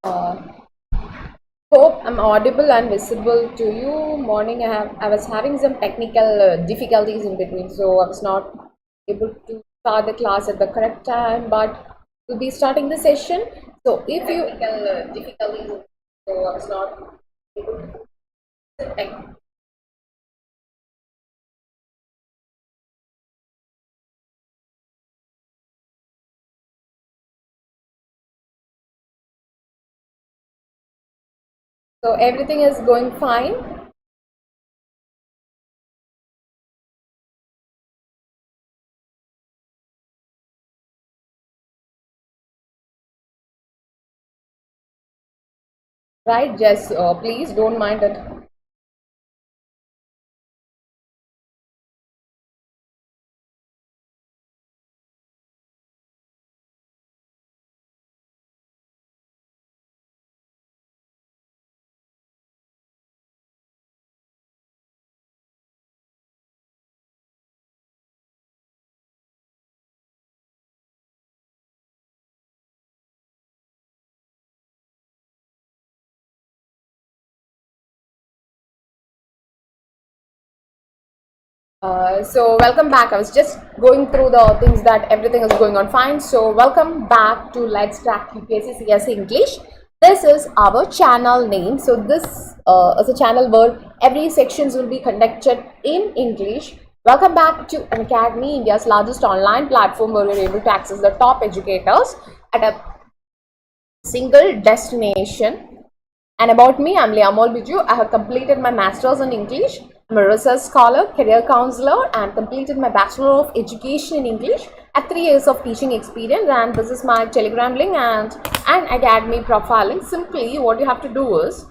Uh, Hope I'm audible and visible to you. Morning, I was having some technical difficulties in between, so I was not able to start the class at the correct time. But we'll be starting the session. So if you technical difficulties, so I was not able to. So everything is going fine. Right, Jess, please don't mind it. So welcome back. I was just going through the things that everything is going on fine. So welcome back to Let's Crack UPSC CSE English. This is our channel name. So this is a channel where every sections will be conducted in English. Welcome back to Unacademy, India's largest online platform where you're able to access the top educators at a single destination. And about me, I'm Liyamol Biju. I have completed my master's in English. I'm a research scholar, career counselor, and completed my Bachelor of Education in English at 3 years of teaching experience. And this is my Telegram link and Unacademy profiling. Simply, what you have to do is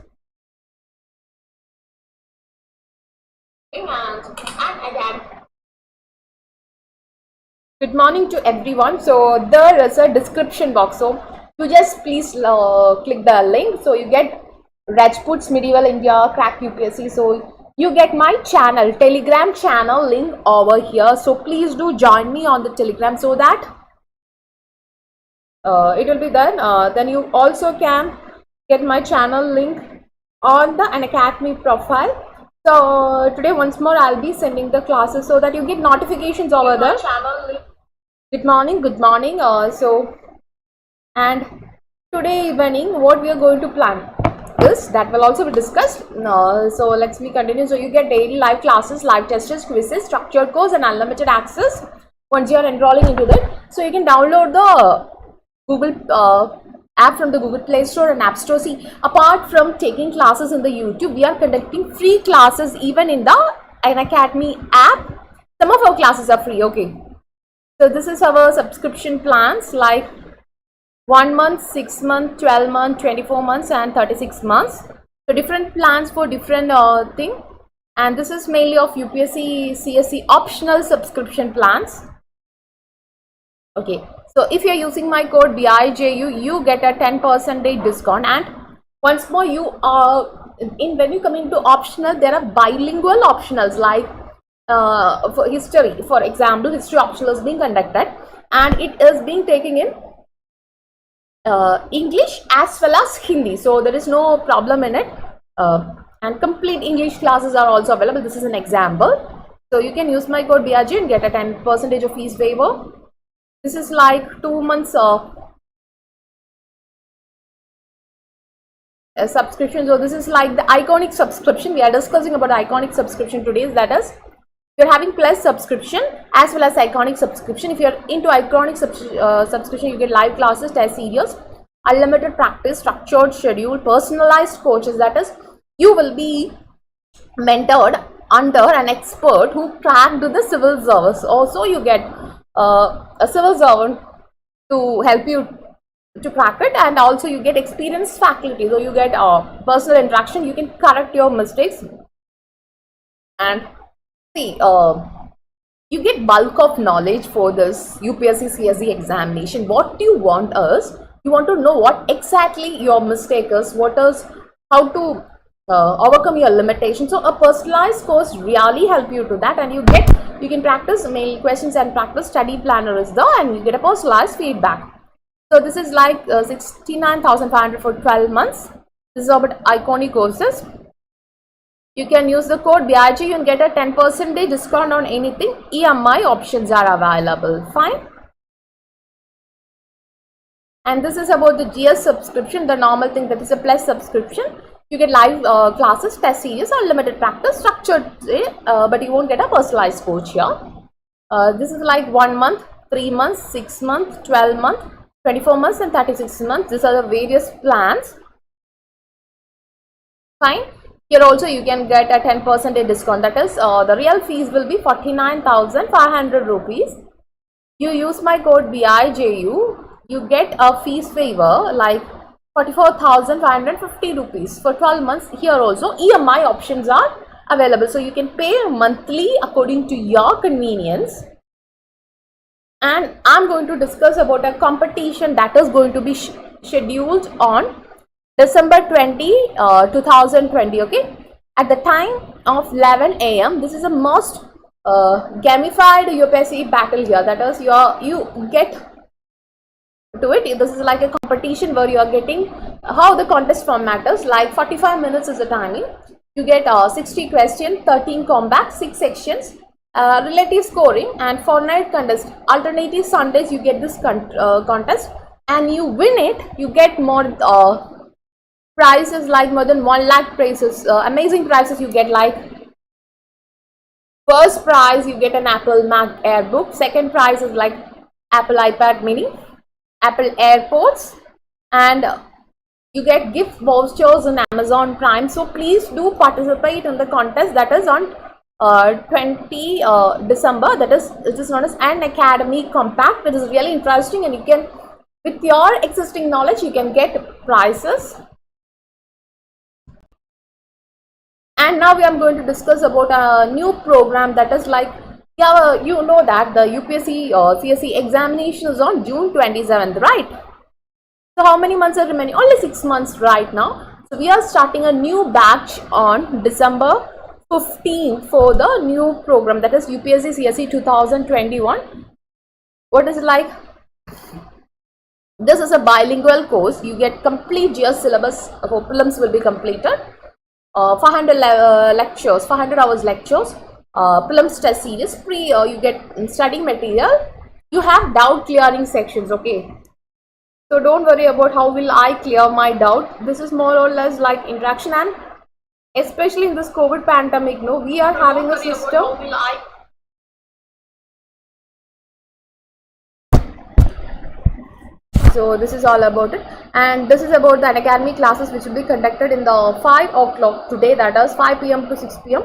good morning to everyone. So there is a description box. So you just please click the link. So you get Rajputs, Medival India, Crack UPSC. So you get my channel, Telegram channel link over here. So please do join me on the Telegram so that it will be done. Then you also can get my channel link on the Unacademy profile. So today once more I'll be sending the classes so that you get notifications over there. Good morning, good morning. And today evening what we are going to plan is that will also be discussed. So let's me continue. So you get daily live classes, live tests, quizzes, structured course and unlimited access once you are enrolling into that. So you can download the Google app from the Google Play Store and App Store. See, apart from taking classes in the YouTube, we are conducting free classes even in the Unacademy app. Some of our classes are free. Okay, so this is our subscription plans like 1 month, 6 month, 12 month, 24 months and 36 months. So different plans for different thing. And this is mainly of UPSC CSE optional subscription plans. Okay, so if you're using my code BIJU, you get a 10% discount. And once more, you are when you come into optional, there are bilingual optionals like for history. For example, history optional is being conducted and it is being taken in English as well as Hindi. So there is no problem in it. And complete English classes are also available. This is an example. So you can use my code BIJ and get a 10% of fees waiver. This is like 2 months subscription. So this is like the iconic subscription. We are discussing about iconic subscription today. That is, you're having plus subscription as well as iconic subscription. If you're into iconic subscription, you get live classes, test series, unlimited practice, structured schedule, personalized coaches. That is, you will be mentored under an expert who cracked the civil service. Also, you get a civil servant to help you to crack it, and also you get experienced faculty. So you get personal interaction. You can correct your mistakes and see, you get bulk of knowledge for this UPSC CSE examination. What you want is, you want to know what exactly your mistake is, what is, how to overcome your limitations. So a personalized course really help you to that, and you can practice mail questions and practice study planner is there, and you get a personalized feedback. So this is like 69,500 for 12 months. This is about iconic courses. You can use the code BIG. You can get a 10% discount on anything. EMI options are available. Fine. And this is about the GS subscription, the normal thing, that is a plus subscription. You get live classes, test series, unlimited practice, structured, but you won't get a personalized coach here. This is like 1 month, 3 months, 6 months, 12 months, 24 months and 36 months. These are the various plans. Fine. Here also you can get a 10% discount. That is, the real fees will be 49,500 rupees. You use my code BIJU. You get a fees waiver like 44,550 rupees for 12 months. Here also EMI options are available, so you can pay monthly according to your convenience. And I'm going to discuss about a competition that is going to be scheduled on December 20, 2020. Okay, at the time of 11 a.m. This is a most gamified UPSC battle here. That is, you get to it. This is like a competition where you are getting how the contest format is. Like 45 minutes is the timing. You get 60 questions, 13 combat, 6 sections, relative scoring, and fortnight contest. Alternative Sundays you get this contest, and you win it. You get more prizes, like more than 1 lakh prizes, amazing prizes. You get like first prize you get an Apple Mac Air book. Second prize is like Apple iPad Mini, Apple AirPods, and you get gift vouchers on Amazon Prime. So please do participate in the contest that is on 20 December. That is, it is known as Unacademy Compact. It is really interesting, and you can, with your existing knowledge, you can get prizes. And now we are going to discuss about a new program that is like, yeah, you know that the UPSC CSE examination is on June 27th, right? So how many months are remaining? Only 6 months right now. So we are starting a new batch on December 15th for the new program, that is UPSC CSE 2021. What is it like? This is a bilingual course. You get complete GS syllabus for prelims will be completed. 500 lectures, 500 hours lectures, prelims test series, you get study material. You have doubt clearing sections, okay? So don't worry about how will I clear my doubt. This is more or less like interaction, and especially in this COVID pandemic, no, we are having a system. So this is all about it, and this is about the Unacademy classes which will be conducted in the 5 o'clock today, that is 5 p.m. to 6 p.m.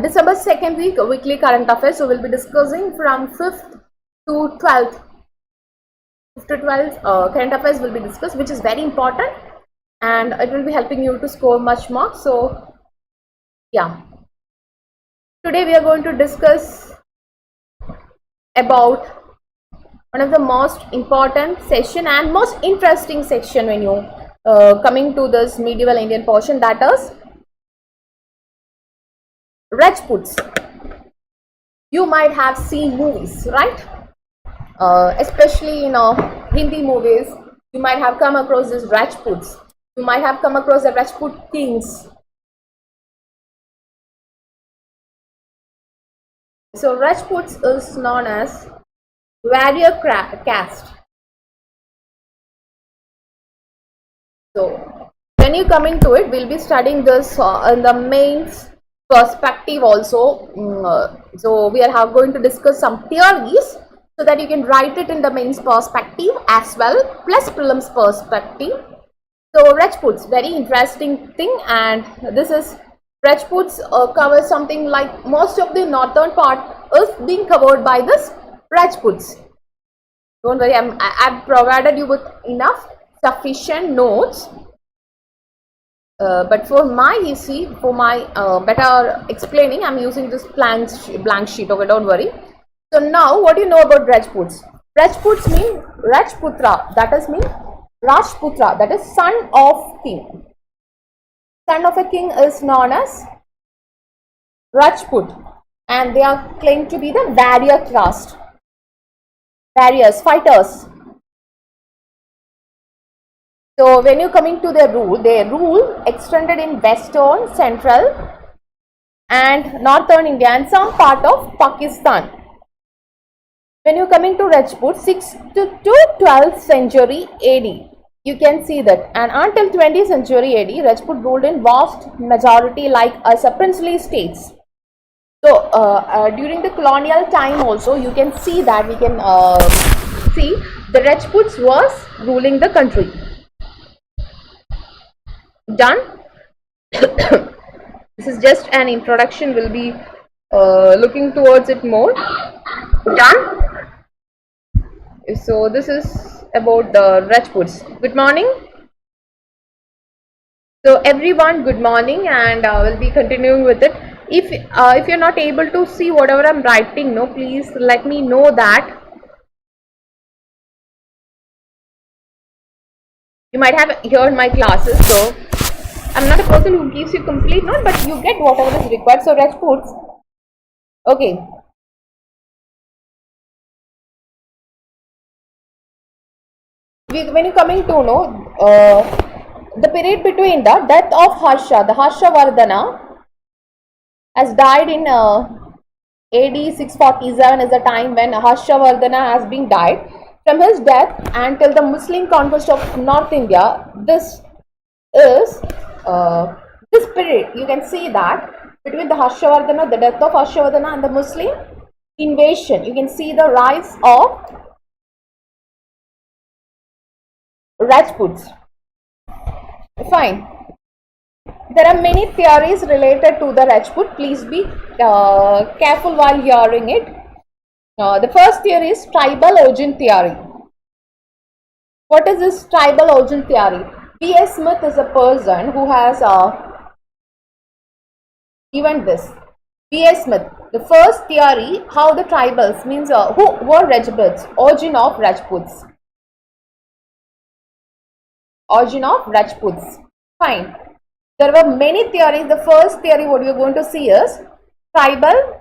December 2nd week, weekly current affairs. So we'll be discussing from 5th to 12th. 5th to 12th current affairs will be discussed, which is very important, and it will be helping you to score much more. So yeah, today we are going to discuss about one of the most important session and most interesting section when you coming to this medieval Indian portion, that is Rajputs. You might have seen movies, right? Especially in Hindi movies, you might have come across this Rajputs. You might have come across the Rajput kings. So Rajputs is known as warrior caste. So when you come into it, we'll be studying this in the main perspective also. So we are going to discuss some theories so that you can write it in the mains perspective as well, plus prelims perspective. So Rajputs, very interesting thing, and this is Rajputs covers something like most of the northern part is being covered by this Rajputs. Don't worry, I've provided you with enough sufficient notes. But for my easy, for my better explaining, I'm using this blank sheet. Okay, don't worry. So now, what do you know about Rajputs? Rajputs mean Rajputra. That is mean Rajputra. That is son of king. Son of a king is known as Rajput, and they are claimed to be the warrior caste. Warriors, fighters. So when you coming to their rule extended in western, central and northern India and some part of Pakistan. When you coming to Rajputs, 6th to 12th century AD, you can see that, and until 20th century AD, Rajput ruled in vast majority like as a princely states. So during the colonial time also, you can see that we can see the Rajputs was ruling the country. Done. This is just an introduction. We'll be looking towards it more. Done. So this is about the Rajputs. Good morning. So everyone, good morning, and we'll be continuing with it. If you're not able to see whatever I'm writing, no, please let me know that. You might have heard my classes, so I'm not a person who gives you complete note, but you get whatever is required. So Rajputs, okay. When you coming to know the period between the death of Harsha, the Harshavardhana has died in AD 647 is the time when Harshavardhana has been died. From his death until the Muslim conquest of North India, this is this period. You can see that between the Harshavardhana, the death of Harshavardhana and the Muslim invasion, you can see the rise of Rajputs. Fine. There are many theories related to the Rajput. Please be careful while hearing it. The first theory is tribal origin theory. What is this tribal origin theory? B.S. Smith is a person who has given this. B.S. Smith, the first theory, how the tribals means who were Rajputs, origin of Rajputs. Origin of Rajputs. Fine. There were many theories. The first theory what you are going to see is tribal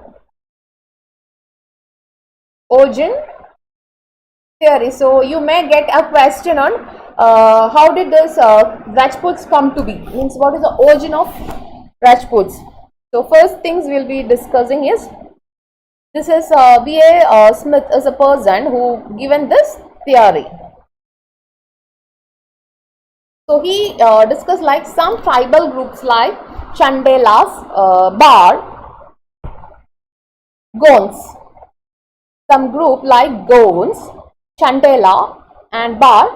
origin theory. So you may get a question on how did this Rajputs come to be? Means what is the origin of Rajputs? So first things we'll be discussing is this is B.A. Smith is a person who given this theory. So he discussed like some tribal groups like Chandelas, Bar, Gons. Some group like Gons, Chandela and Bar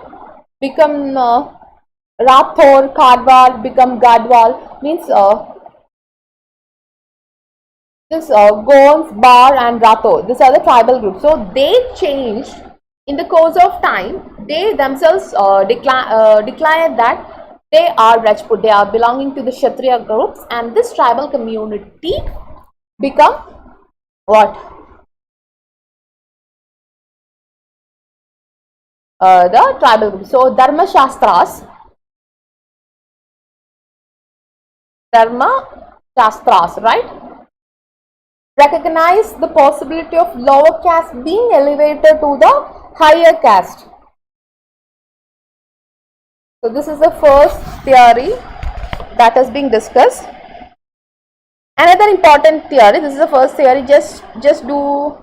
become Rathor, Karwal, become Gadwal. Means this Gons, Bar and Rathor. These are the tribal groups. So they changed in the course of time. They themselves declared that they are Rajput, they are belonging to the Kshatriya groups, and this tribal community become what? The tribal group. So Dharma Shastras, right, recognize the possibility of lower caste being elevated to the higher caste. So this is the first theory that is being discussed. Another important theory, this is the first theory, just do.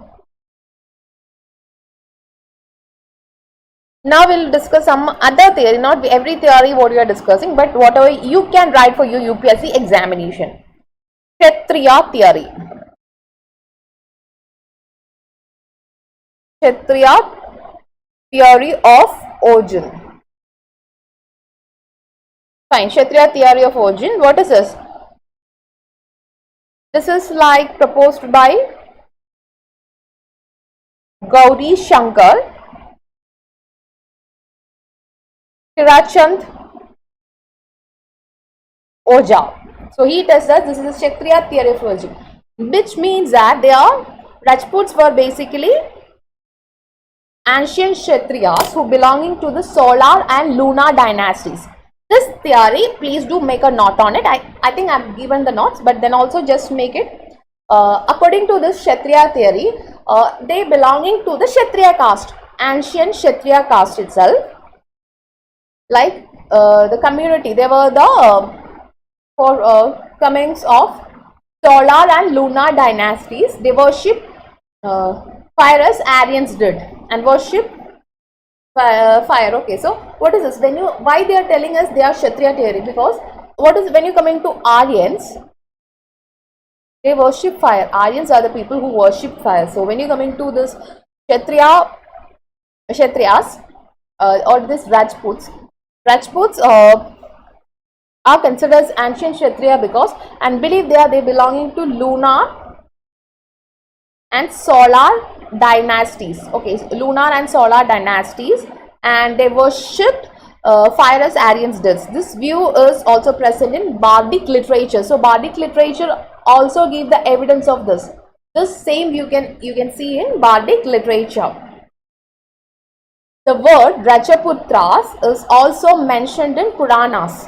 Now we'll discuss some other theory, not every theory what we are discussing, but whatever you can write for your UPSC examination. Kshatriya theory. Kshatriya theory of origin. Fine, Kshatriya theory of origin. What is this? This is like proposed by Gauri Shankar, Kirachand Oja. So he tells us this is a Kshatriya theory of origin, which means that Rajputs were basically ancient Kshatriyas who belonging to the solar and lunar dynasties. This theory, please do make a note on it. I think I've given the notes, but then also just make it. According to this Kshatriya theory, they belonging to the Kshatriya caste, ancient Kshatriya caste itself. Like the community. They were the comings of solar and lunar dynasties. They worship fire as Aryans did, and worship fire. Okay, so what is this? When you, why they are telling us they are Kshatriya theory? Because what is, when you come into Aryans, they worship fire. Aryans are the people who worship fire. So when you come into this Kshatriyas or this Rajputs are considered as ancient Kshatriya because, and believe they belonging to lunar and solar dynasties. Okay, lunar and solar dynasties, and they worshipped fire as Aryans did. This view is also present in Bardic literature. So Bardic literature also give the evidence of this. This same you can see in Bardic literature. The word Rajputras is also mentioned in Puranas.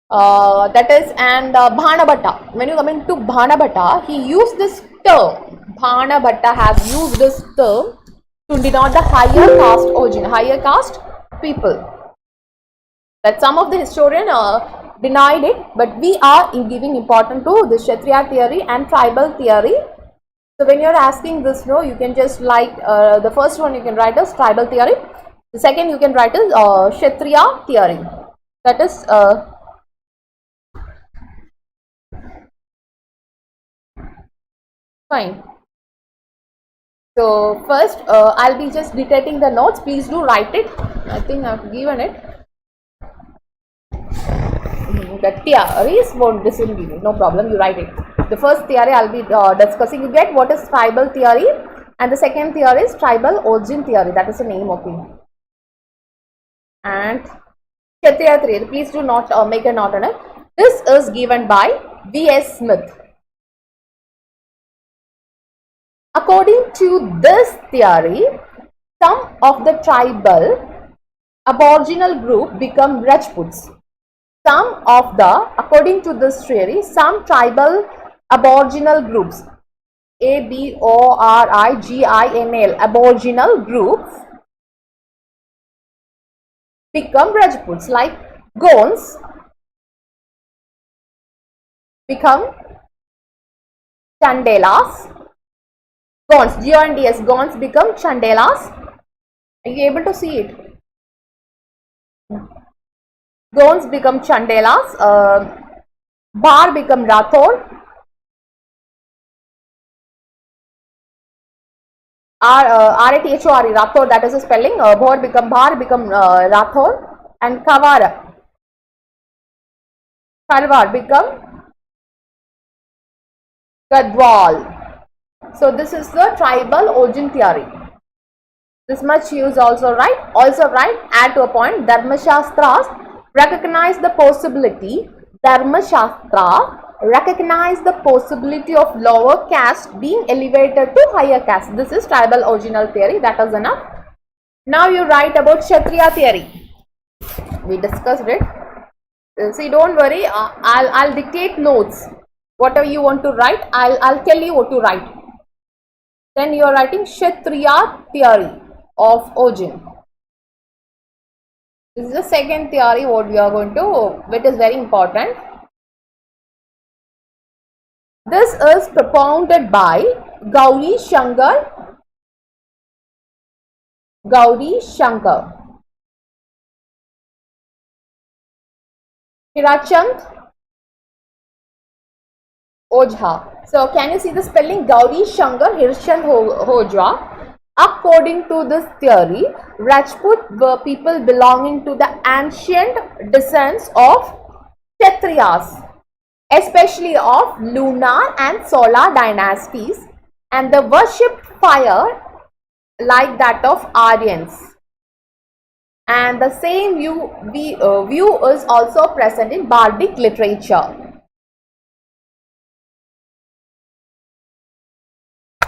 That is, and Bhanabhatta. When you come into Bhanabhatta, he used this term. Bhanabhatta has used this term to denote the higher caste origin, higher caste people. That some of the historians denied it, but we are giving importance to the Kshatriya theory and tribal theory. So when you are asking this, no, you can just like the first one you can write as tribal theory. The second you can write as Kshatriya theory. That is fine. So first I'll be just dictating the notes. Please do write it. I think I've given it. The theories won't give you, no problem, you write it. The first theory I'll be discussing. You get what is tribal theory, and the second theory is tribal origin theory. That is the name of it. And Kshatriya theory, please do not make a note on it. This is given by V.S. Smith. According to this theory, some of the tribal aboriginal group become Rajputs. According to this theory, some tribal aboriginal groups, ABORIGINL, aboriginal groups, become Rajputs, like Gonds become Chandelas. Gonds, G-O-N-D-S, Gonds become Chandelas. Are you able to see it? Gonds become Chandelas, Bhar become Rathod, R-A-T-H-O-R-E, Rathod, that is the spelling. Bhar become Rathod, and Karwar become Gadwal. So this is the tribal origin theory. This much you also write. Add to a point, Dharma Shastras recognize the possibility. Dharma Shastra recognize the possibility of lower caste being elevated to higher caste. This is tribal original theory. That is enough. Now you write about Kshatriya theory. We discussed it. See, don't worry. I'll dictate notes. Whatever you want to write, I'll tell you what to write. Then you are writing Kshatriya theory of origin. This is the second theory what we are going to, which is very important. This is propounded by Gauri Shankar, Hirachand Ojha. So can you see the spelling? Gauri Shankar Hirachand Ojha. According to this theory, Rajput were people belonging to the ancient descents of Kshatriyas, especially of lunar and solar dynasties, and they worshipped fire like that of Aryans. And the same view is also present in Bardic literature.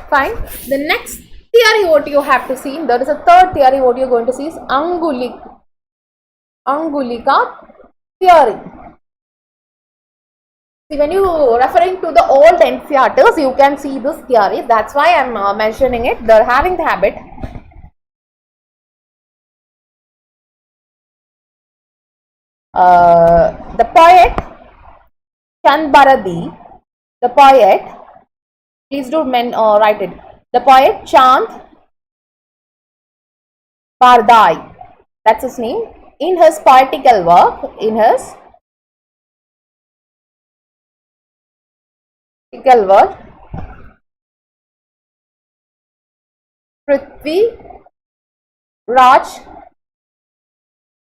Fine. The next theory what you have to see, there is a third theory what you are going to see is Angulika theory. See, when you are referring to the old NCERTs, you can see this theory. That's why I am mentioning it. They are having the habit. The poet Chand Bharati, the poet, please do write it. The poet Chand Bardai, that's his name. In his poetical work, Prithvi Raj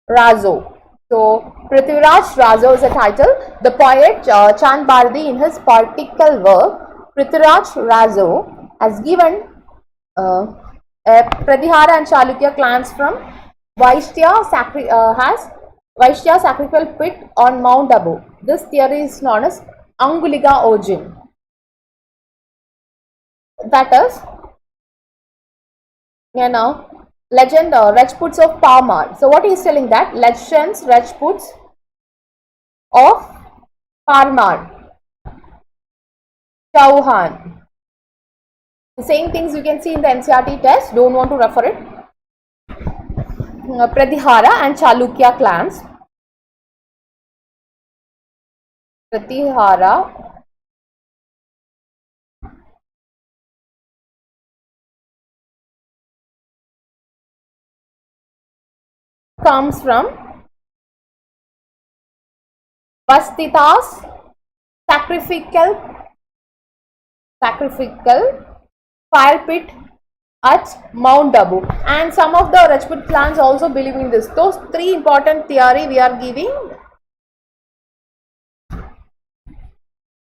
Razo. So, Prithviraj Razo is the title. The poet Chand Bharati, in his poetical work, Prithviraj Razo, has given Pratihara and Chalukya clans from Vaishya sacrificial pit on Mount Abu. This theory is known as Angulika origin. That is, legend Rajputs of Parmar. So what he is telling, that legends Rajputs of Parmar, Chauhan. The same things you can see in the NCERT test. Don't want to refer it. Pratihara and Chalukya clans. Pratihara comes from Vastita's sacrificial fire pit at Mount Abu, and some of the Rajput clans also believe in this. Those three important theory we are giving.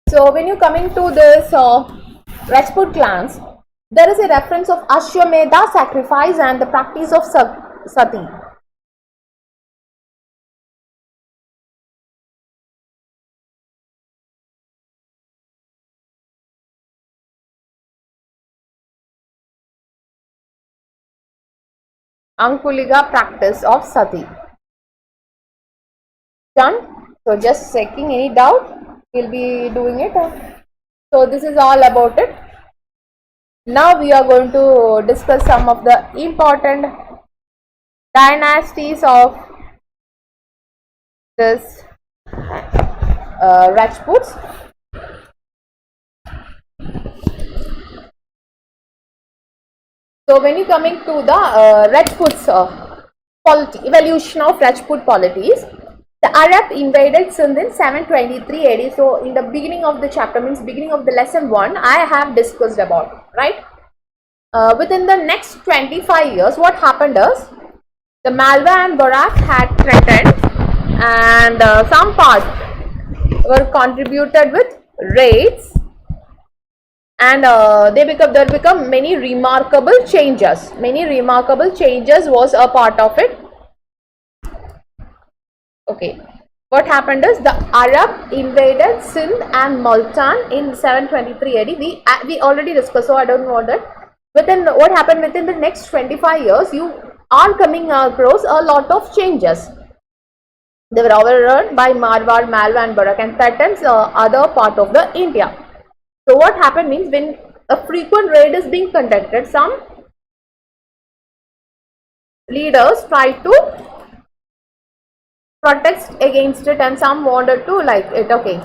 So when you coming to this Rajput clans, there is a reference of Ashwamedha sacrifice and the practice of sati. Ankuliga practice of sati. Done? So just checking, any doubt, we'll be doing it. So this is all about it. Now we are going to discuss some of the important dynasties of this Rajputs. So when you coming to the Rajputs polity, evolution of Rajput polities, the Arab invaded Sindh in 723 AD. So in the beginning of the chapter, means beginning of the lesson 1, I have discussed about, right? Within the next 25 years, what happened is, the Malwa and Barak had threatened, and some parts were contributed with raids, and there become many remarkable changes. Many remarkable changes was a part of it. Okay, what happened is, the Arab invaded Sindh and Multan in 723 AD. We already discussed, so I don't know that. What happened within the next 25 years, you are coming across a lot of changes. They were overrun by Marwar, Malwa and Barak, and threatens other part of the India. So what happened means, when a frequent raid is being conducted, some leaders tried to protest against it, and some wanted to like it. Okay,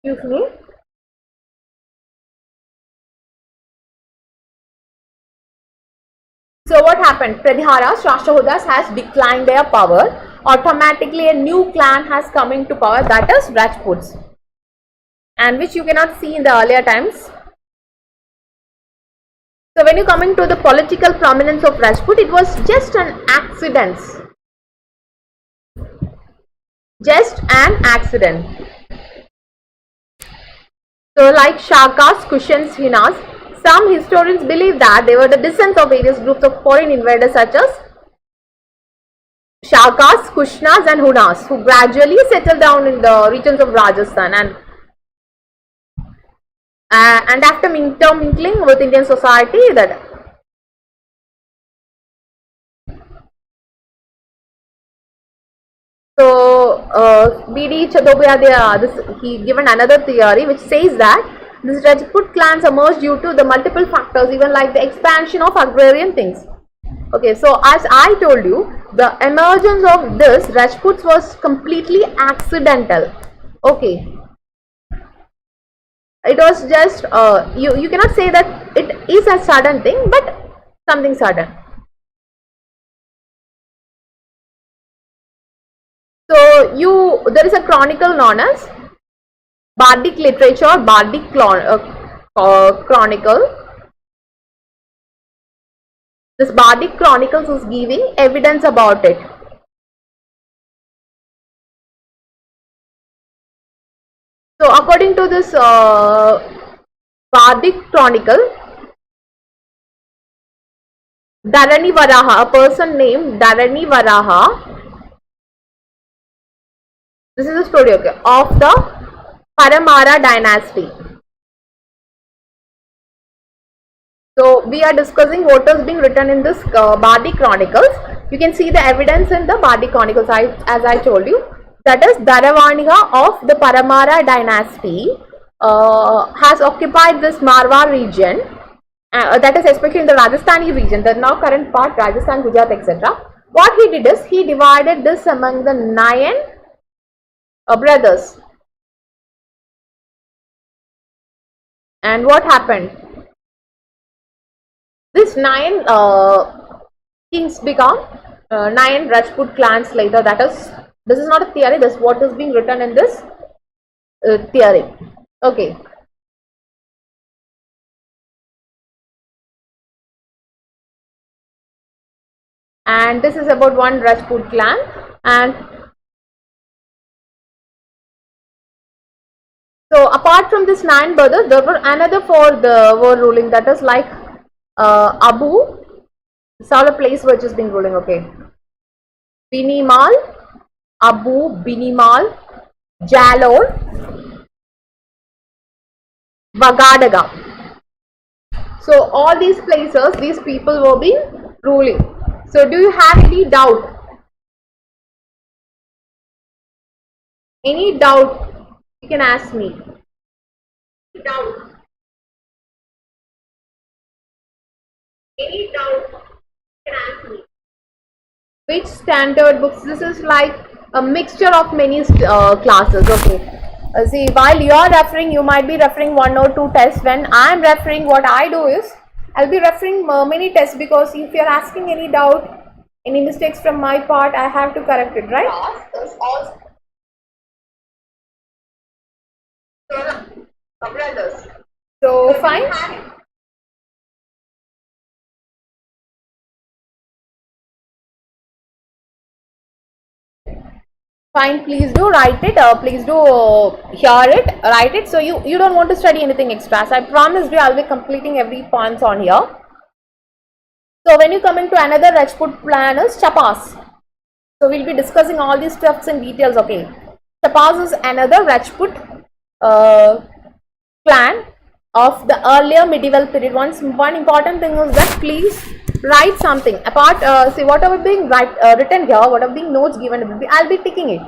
excuse me. So what happened? Pratihara's Rashtrakutas has declined their power. Automatically a new clan has come into power, that is Rajputs, and which you cannot see in the earlier times. So when you coming to the political prominence of Rajput, it was just an accident. Just an accident. So like Shakas, Kushans, Hinas, some historians believe that they were the descendants of various groups of foreign invaders such as Shakas, Kushnas and Hunas, who gradually settled down in the regions of Rajasthan, and after intermingling with Indian society, that B.D. Chattopadhyay, he given another theory which says that this Rajput clans emerged due to the multiple factors, even like the expansion of agrarian things. Okay, so as I told you, the emergence of this Rajputs was completely accidental. Okay, it was just you cannot say that it is a sudden thing, but something sudden. So there is a chronicle known as Bardic literature, Bardic chronicle. This Bardic chronicles is giving evidence about it. So according to this Bardic chronicle, Dharani Varaha, a person named Dharani Varaha, this is the story, okay, of the Paramara dynasty. So we are discussing what is being written in this Bardic chronicles. You can see the evidence in the Bardic chronicles, as I told you. That is, Dharavaniga of the Paramara dynasty has occupied this Marwar region, that is especially in the Rajasthani region, the now current part, Rajasthan, Gujarat, etc. What he did is, he divided this among the 9 brothers. And what happened? This 9 kings become 9 Rajput clans later. That is, this is not a theory, this is what is being written in this theory. Okay. And this is about one Rajput clan. And so apart from this 9 brothers, there were another 4 were ruling, that is like Abu, this is all a place which is being ruling, okay. Binimal, Abu, Binimal, Jalor, Bagadaga. So all these places, these people were being ruling. So do you have any doubt? Any doubt? You can ask me. Doubt. Any doubt? You can ask me. Which standard books? This is like a mixture of many classes. Okay. See, while you are referring, you might be referring 1 or 2 tests. When I am referring, what I do is, I'll be referring many tests, because if you are asking any doubt, any mistakes from my part, I have to correct it, right? So fine. Fine, please do write it, please do hear it, write it. So you don't want to study anything extra. So I promise you, I'll be completing every point on here. So when you come into another Rajput clan is Chapas. So we'll be discussing all these stuffs in details, okay. Chapas is another Rajput clan of the earlier medieval period. One important thing is that please write something apart. See, whatever being written here, whatever being notes given, I'll be ticking it.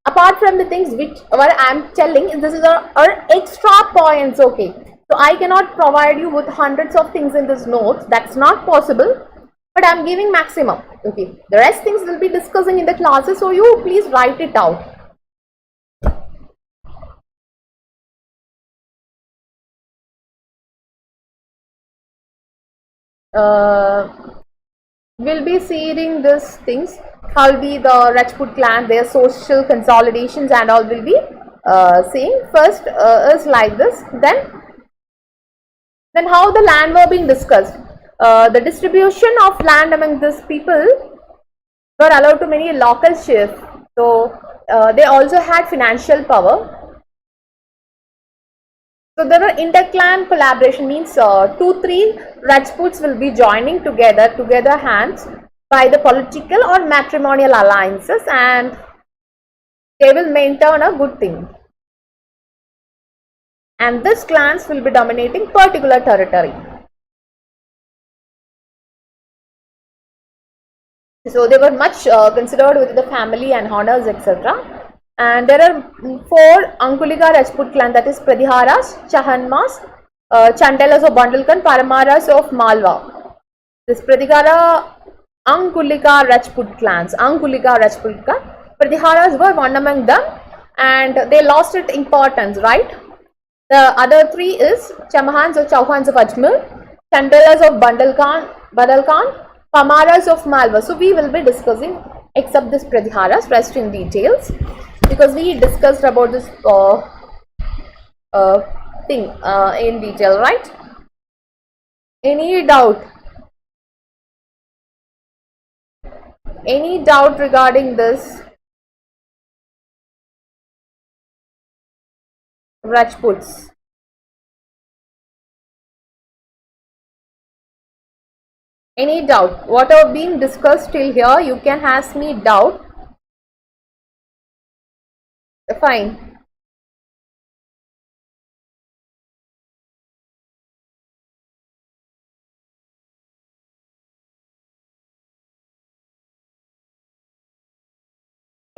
Apart from the things which I'm telling, this is our extra points, okay. So I cannot provide you with hundreds of things in this notes. That's not possible. But I'm giving maximum. Okay. The rest things we'll be discussing in the classes. So you please write it out. We'll be seeing these things. How will be the Rajput clan, their social consolidations and all will be seeing. First is like this. Then how the land were being discussed. The distribution of land among these people were allowed to many local chiefs. So they also had financial power. So there were interclan collaboration, means 2-3 Rajputs will be joining together hands by the political or matrimonial alliances, and they will maintain a good thing. And these clans will be dominating particular territory. So they were much considered with the family and honors, etc. And there are 4 Ankulika Rajput clan, that is Pradharas, Chahanmas, Chandelas of Bandalkan, Paramaras of Malwa. This Pradhikara Angulika Rajput clans. Angulika Rajput clan. Pratiharas were one among them, and they lost its importance, right? The other three is Chamahans or Chauhans of Ajmer, Chandalas of Badal Khan, Pamaras of Malwa. So we will be discussing except this Pratiharas, rest in details, because we discussed about this thing in detail, right? Any doubt? Any doubt regarding this? Rajputs. Any doubt? Whatever being discussed till here, you can ask me doubt. Fine.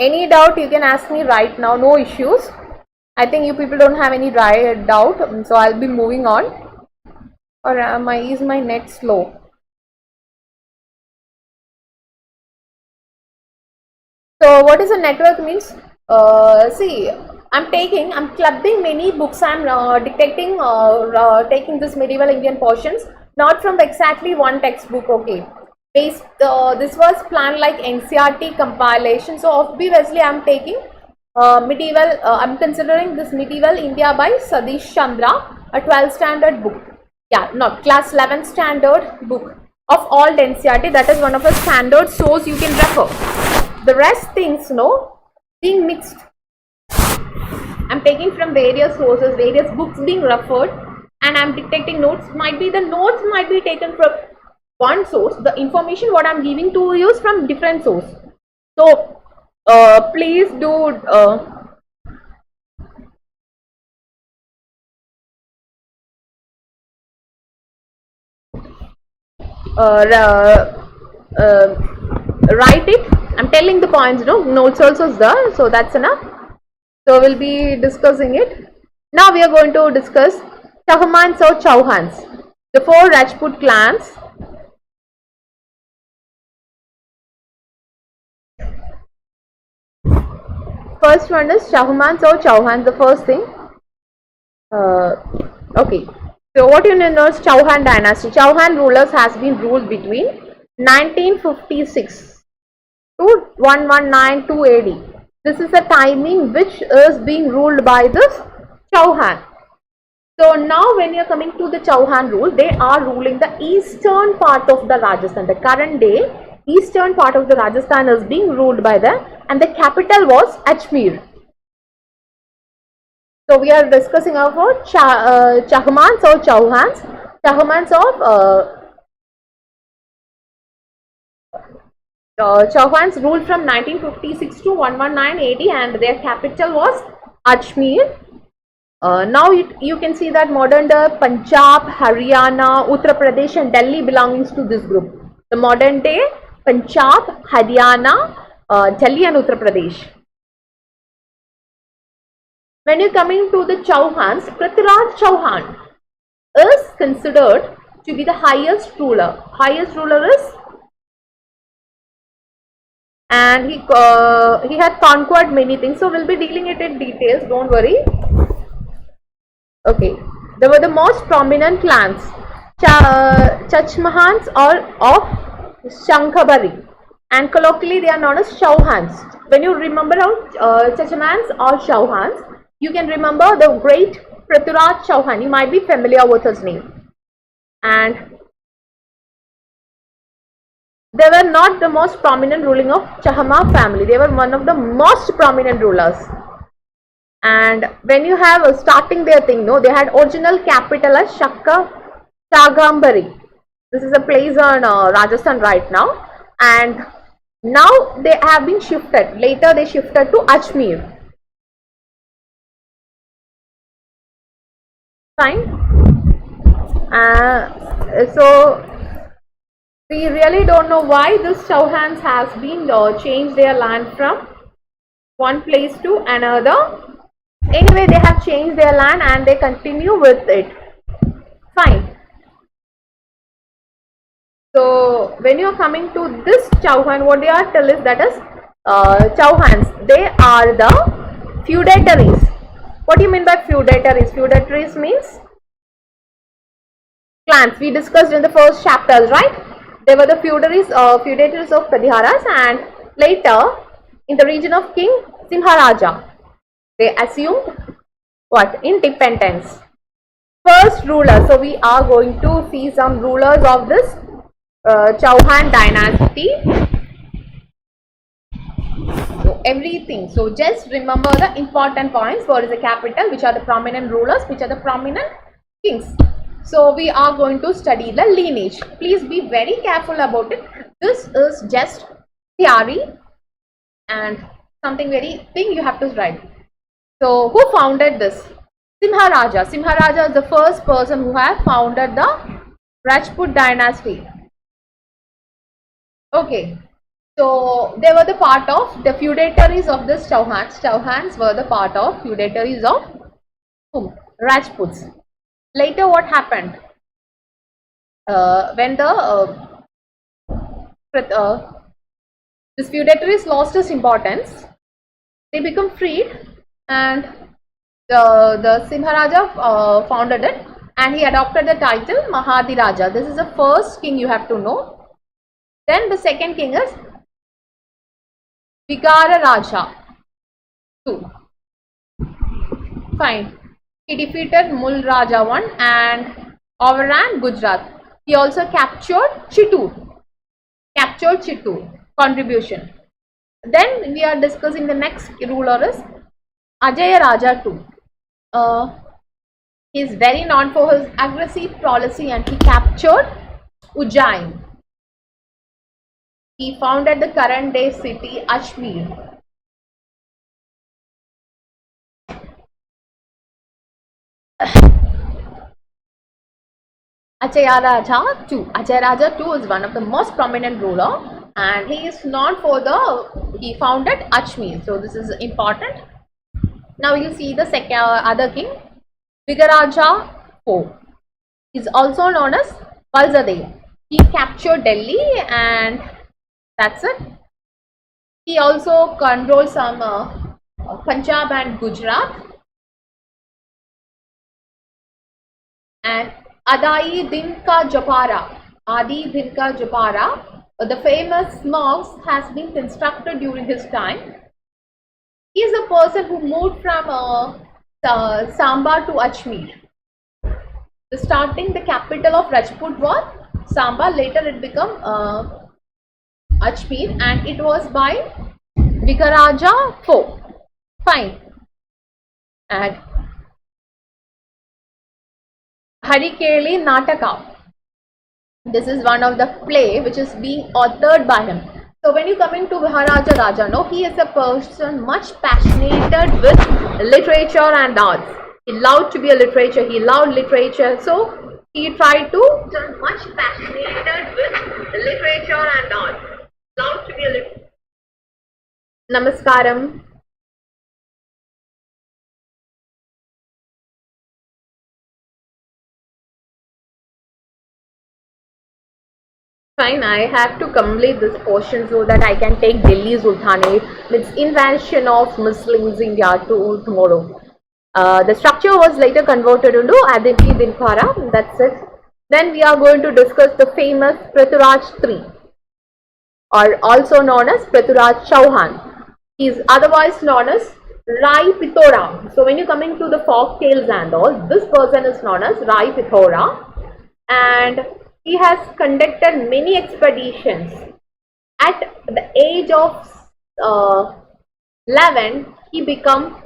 Any doubt you can ask me right now, no issues. I think you people don't have any doubt, so I'll be moving on. Or is my net slow? So what is a network means? See, I'm clubbing many books. I'm dictating taking this medieval Indian portions, not from exactly one textbook. Okay, this was planned like NCRT compilation. So obviously I'm taking medieval. I'm considering this Medieval India by Satish Chandra, a 12th standard book. Yeah, not class 11th standard book of all NCRT. That is one of the standard source you can refer. The rest things, being mixed. I'm taking from various sources, various books being referred, and I'm dictating notes. The notes might be taken from one source. The information what I'm giving to you is from different source. So please do write it. I'm telling the points, notes also is there, so that's enough. So we'll be discussing it. Now we are going to discuss Chahmans or Chauhans, the 4 Rajput clans. First one is Chahmans or Chauhans, the first thing. Okay, so what you know is Chauhan dynasty. Chauhan rulers has been ruled between 1956 to 119 AD. This is the timing which is being ruled by this Chauhan. So now when you are coming to the Chauhan rule, they are ruling the eastern part of the Rajasthan. The current day eastern part of the Rajasthan is being ruled by them, and the capital was Ajmer. So we are discussing about Chahmans or Chauhans. Chahmans of Chauhans ruled from 1956 to 119 AD, and their capital was Ajmer. Now you can see that modern day Punjab, Haryana, Uttar Pradesh and Delhi belongs to this group. The modern day Punjab, Haryana, Delhi and Uttar Pradesh. When you are coming to the Chauhans, Prithviraj Chauhan is considered to be the highest ruler. Highest ruler is, and he had conquered many things. So we'll be dealing it in details. Don't worry. Okay, they were the most prominent clans. Chachmahans are of Shankhabari, and colloquially they are known as Chauhans. When you remember Chachmahans or Chauhans, you can remember the great Prithviraj Chauhan. You might be familiar with his name. And they were not the most prominent ruling of Chahma family. They were one of the most prominent rulers. And when you have starting their thing, they had original capital as Chagambari. This is a place in Rajasthan right now. And now they have been shifted. Later they shifted to Ajmer. Fine. So we really don't know why this Chauhans has been changed their land from one place to another. Anyway, they have changed their land and they continue with it. Fine. So when you are coming to this Chauhan, what they are tell is that is Chauhans. They are the feudatories. What do you mean by feudatories? Feudatories means clans. We discussed in the first chapters, right? They were the feudatories of Padiharas, and later in the region of King Simharaja, they assumed what? Independence. First ruler. So we are going to see some rulers of this Chauhan dynasty. So everything. So just remember the important points. What is the capital? Which are the prominent rulers? Which are the prominent kings? So we are going to study the lineage. Please be very careful about it. This is just theory and something very thing you have to write. So who founded this? Simharaja. Simharaja is the first person who had founded the Rajput dynasty. Okay. So they were the part of the feudatories of this Chauhans. Chauhans were the part of feudatories of whom? Rajputs. Later what happened? When the this feudatories lost its importance, they become freed, and the Simharaja founded it, and he adopted the title Mahadiraja. This is the first king you have to know. Then the second king is Vigara Raja 2. Fine. He defeated Mul Raja 1 and overran Gujarat. He also captured Chittoor. Contribution. Then we are discussing the next ruler is Ajaya Raja 2. He is very known for his aggressive policy, and he captured Ujjain. He founded the current day city Ajmer. Ajaya Raja 2. Ajaya Raja 2 is one of the most prominent ruler, and he is known for he founded Ajmer. So this is important. Now you see the second other king, Vigaraja 4. He is also known as Valsadev. He captured Delhi, and that's it. He also controlled some Punjab and Gujarat. And Adi Din Ka Japara, the famous mosque has been constructed during his time. He is the person who moved from Samba to Ajmer. The capital of Rajput was Samba. Later it became Ajmer, and it was by Vigaraja 4. Fine. And Harikeli Nataka. This is one of the play which is being authored by him. So when you come into Vigaraja Raja, no, he is a person much passionate with literature and arts. He loved to be a literature. He loved literature. So he tried to turn much passionate with literature and arts. Loved to be a literature. Namaskaram. Fine, I have to complete this portion so that I can take Delhi Sultanate, its invasion of Muslims India to tomorrow. The structure was later converted into Aditi Dinpara. That's it. Then we are going to discuss the famous Prithviraj III, or also known as Prithviraj Chauhan. He is otherwise known as Rai Pithora. So when you coming to the folk tales and all, this person is known as Rai Pithora, and he has conducted many expeditions. At the age of 11, he become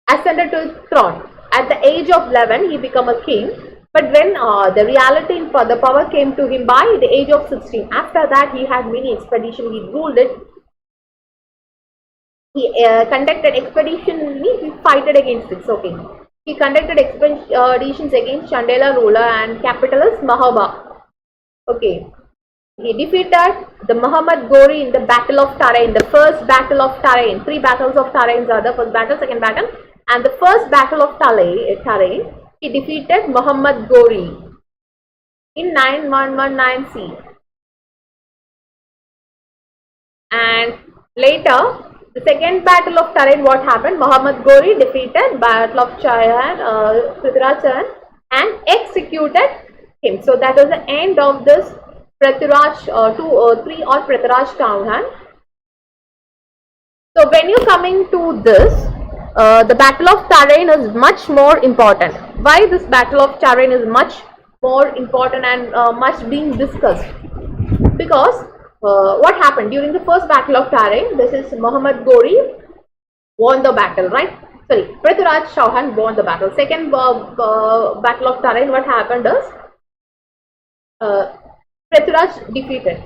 ascended to the throne. At the age of 11, he became a king. But when the reality for the power came to him by the age of 16, after that he had many expeditions. He ruled it. He conducted expeditions. He fighted against it. Okay. He conducted expeditions against Chandela ruler, and capital is Mahaba. Okay. He defeated the Muhammad Ghori in the Battle of Tarain, the first Battle of Tarain. 3 battles of Tarain are the first battle, second battle, and the first Battle of Tarain. He defeated Muhammad Ghori in 9119 C. And later, the second battle of Tarain, what happened? Muhammad Ghori defeated Battle of Prithviraj Chauhan and executed him. So that was the end of this Prithviraj 3 or Prithviraj Chauhan. So when you're coming to this, the Battle of Tarain is much more important. Why this Battle of Tarain is much more important and much being discussed? Because what happened during the first Battle of Tarain? This is Muhammad Ghori won the battle, right? Sorry, Prithviraj Chauhan won the battle. Second Battle of Tarain, what happened is Prithviraj defeated.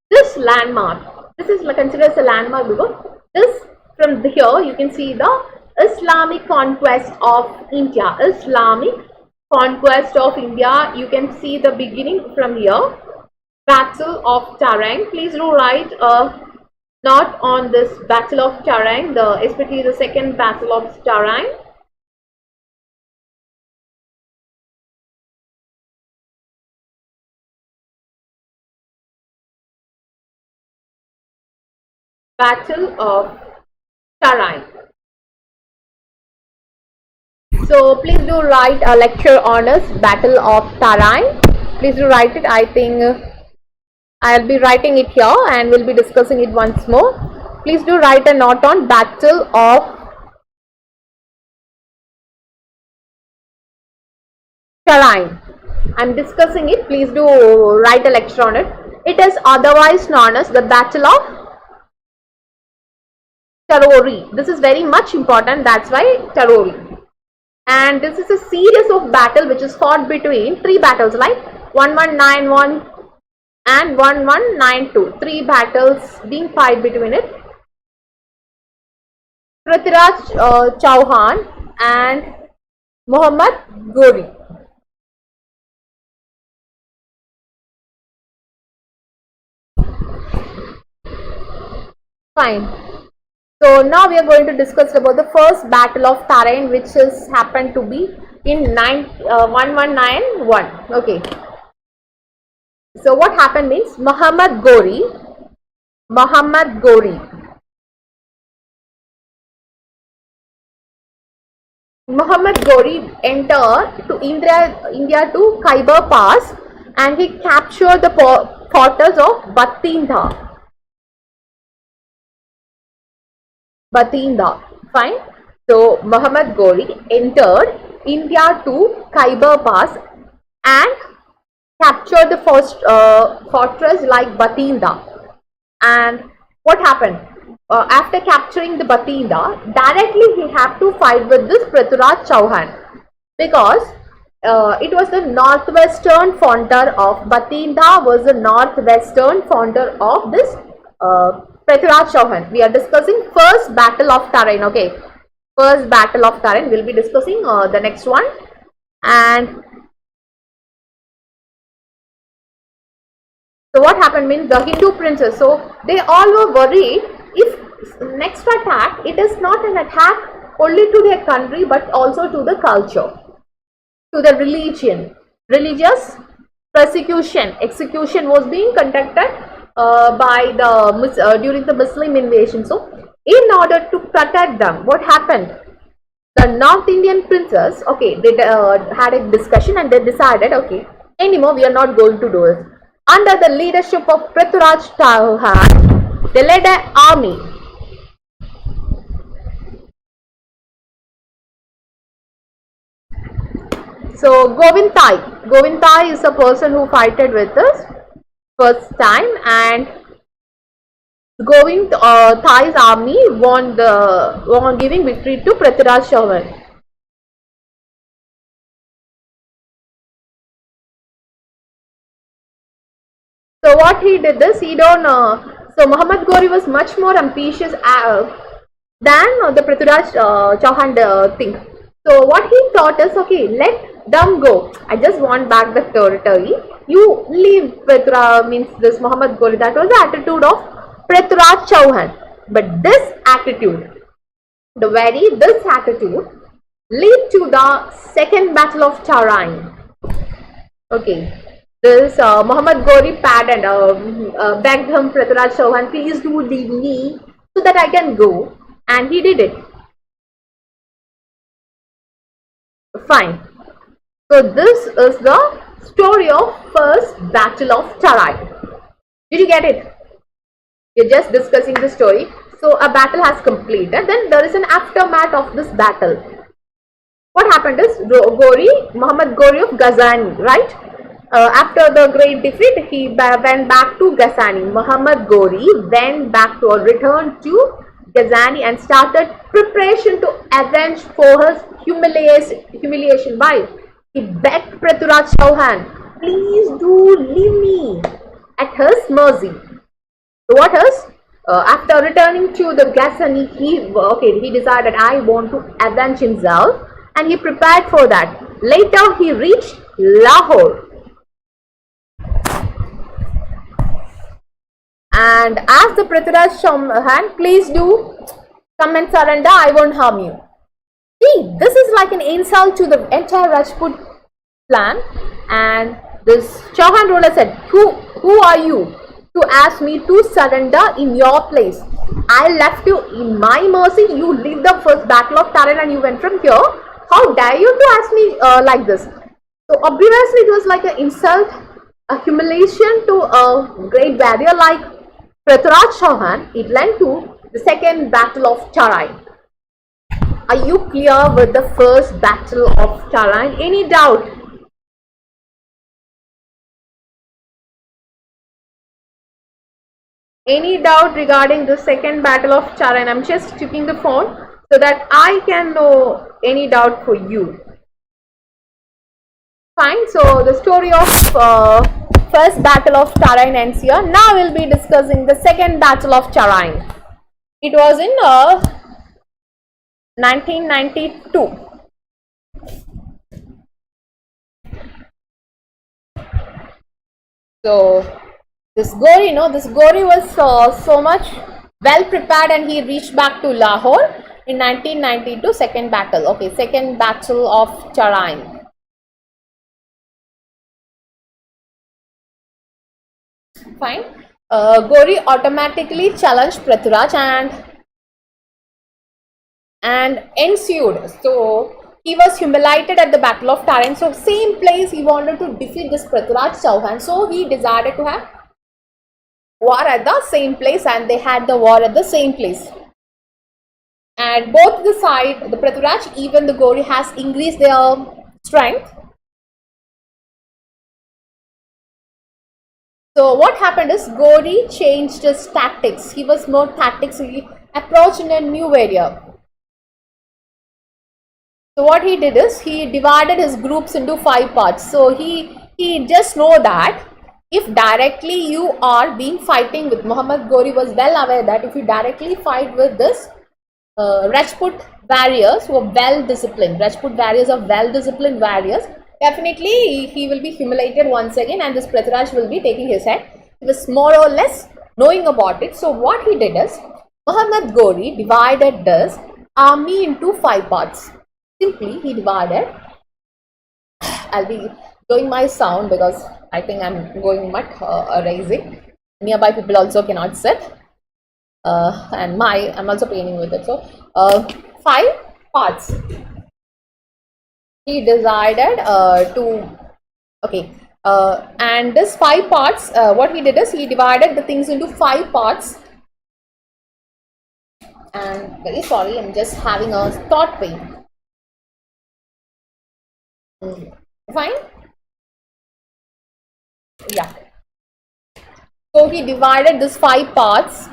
This landmark, this is considered as a landmark because this, from here you can see the Islamic conquest of India. Islamic conquest of India. You can see the beginning from here. Battle of Tarain. Please do write not on this Battle of Tarain, especially the second Battle of Tarain. Battle of Tarain. So please do write a lecture on this Battle of Tarain. Please do write it. I think I'll be writing it here and we'll be discussing it once more. Please do write a note on Battle of Tarain. I'm discussing it. Please do write a lecture on it. It is otherwise known as the Battle of Tarori. This is very much important. That's why Tarori. And this is a series of battle which is fought between three battles like 1191 and 1192. Three battles being fought between it. Prithviraj Chauhan and Muhammad Ghori. Fine. So now we are going to discuss about the first Battle of Tarain, which has happened to be in 1191. Okay. So what happened means Muhammad Ghori entered to India to Khyber Pass and he captured the fortress of Bathinda. Fine. So Muhammad Ghori entered India to Khyber Pass and captured the first fortress like Bathinda. And what happened? After capturing the Bathinda, directly he had to fight with this Prithviraj Chauhan because it was the northwestern frontier of Bathinda was the northwestern frontier of this Prithviraj Chauhan. We are discussing first Battle of Tarain. Okay, first Battle of Tarain. We'll be discussing the next one. And so what happened means the Hindu princes. So they all were worried if next attack, it is not an attack only to their country but also to the culture, to the religion. Religious persecution, execution was being conducted by the during the Muslim invasion. So in order to protect them, what happened? The North Indian princes, okay, they had a discussion and they decided, okay, anymore we are not going to do it. Under the leadership of Prithviraj Chauhan, they led an army. So Govind Thai is a person who fighted with us first time, and Govind Thai's army won giving victory to Prithviraj Chauhan. So what he did is, so Muhammad Ghori was much more ambitious than the Prithviraj Chauhan thing. So what he thought is, okay, let them go. I just want back the territory. You leave means this Muhammad Ghori. That was the attitude of Prithviraj Chauhan. But this attitude, this attitude lead to the second battle of Tarain. Okay, this Muhammad Gori pardoned, begged him, Prithviraj Chauhan, please do leave me so that I can go, and he did it. Fine. So this is the story of first battle of Tarai. Did you get it? We're just discussing the story. So a battle has completed. Then there is an aftermath of this battle. What happened is Muhammad Gori of Ghazani, right? After the great defeat, he went back to Ghazani. Muhammad Gori went back to or returned to Ghazani and started preparation to avenge for his humiliation. Why? He begged Prithviraj Chauhan, please do leave me at his mercy. So what is? After returning to the Ghazani, he decided I want to avenge himself, and he prepared for that. Later he reached Lahore. And asked the Prithviraj Chauhan, please do come and surrender, I won't harm you. See, this is like an insult to the entire Rajput clan. And this Chauhan ruler said, who are you to ask me to surrender in your place? I left you in my mercy. You lead the first battle of Taran and you went from here. How dare you to ask me like this? So obviously it was like an insult, a humiliation to a great warrior like Prithviraj Chauhan. It led to the second battle of Tarai. Are you clear with the first battle of Tarai? Any doubt? Any doubt regarding the second battle of Tarai? I'm just checking the phone so that I can know any doubt for you. Fine. So the story of first battle of Tarai ends here. Now we'll be discussing the second battle of Tarai. It was in 1992. So this Gori was so much well prepared, and he reached back to Lahore in 1992. Second battle. Okay, second battle of Tarai. Fine. Gori automatically challenged Prithviraj and ensued. So he was humiliated at the Battle of Taran. So same place he wanted to defeat this Prithviraj Chauhan. So he decided to have war at the same place, and they had the war at the same place. And both the side, the Prithviraj, even the Gori, has increased their strength. So what happened is Gori changed his tactics. He was more tactically approached in a new area. So what he did is he divided his groups into 5 parts. So he just know that if directly you are being fighting with Muhammad Gori was well aware that if you directly fight with this Rajput warriors who are well disciplined, Rajput warriors are well disciplined warriors, definitely he will be humiliated once again, and this Prithviraj will be taking his head. He was more or less knowing about it. So what he did is Muhammad Gori divided this army into 5 parts. Simply he divided. I'll be doing my sound because I think I'm going much raising. Nearby people also cannot sit, and I'm also playing with it. So 5 parts. He decided and this 5 parts. What he did is he divided the things into 5 parts. And very sorry, I'm just having a thought pain. Fine. Yeah. So he divided this 5 parts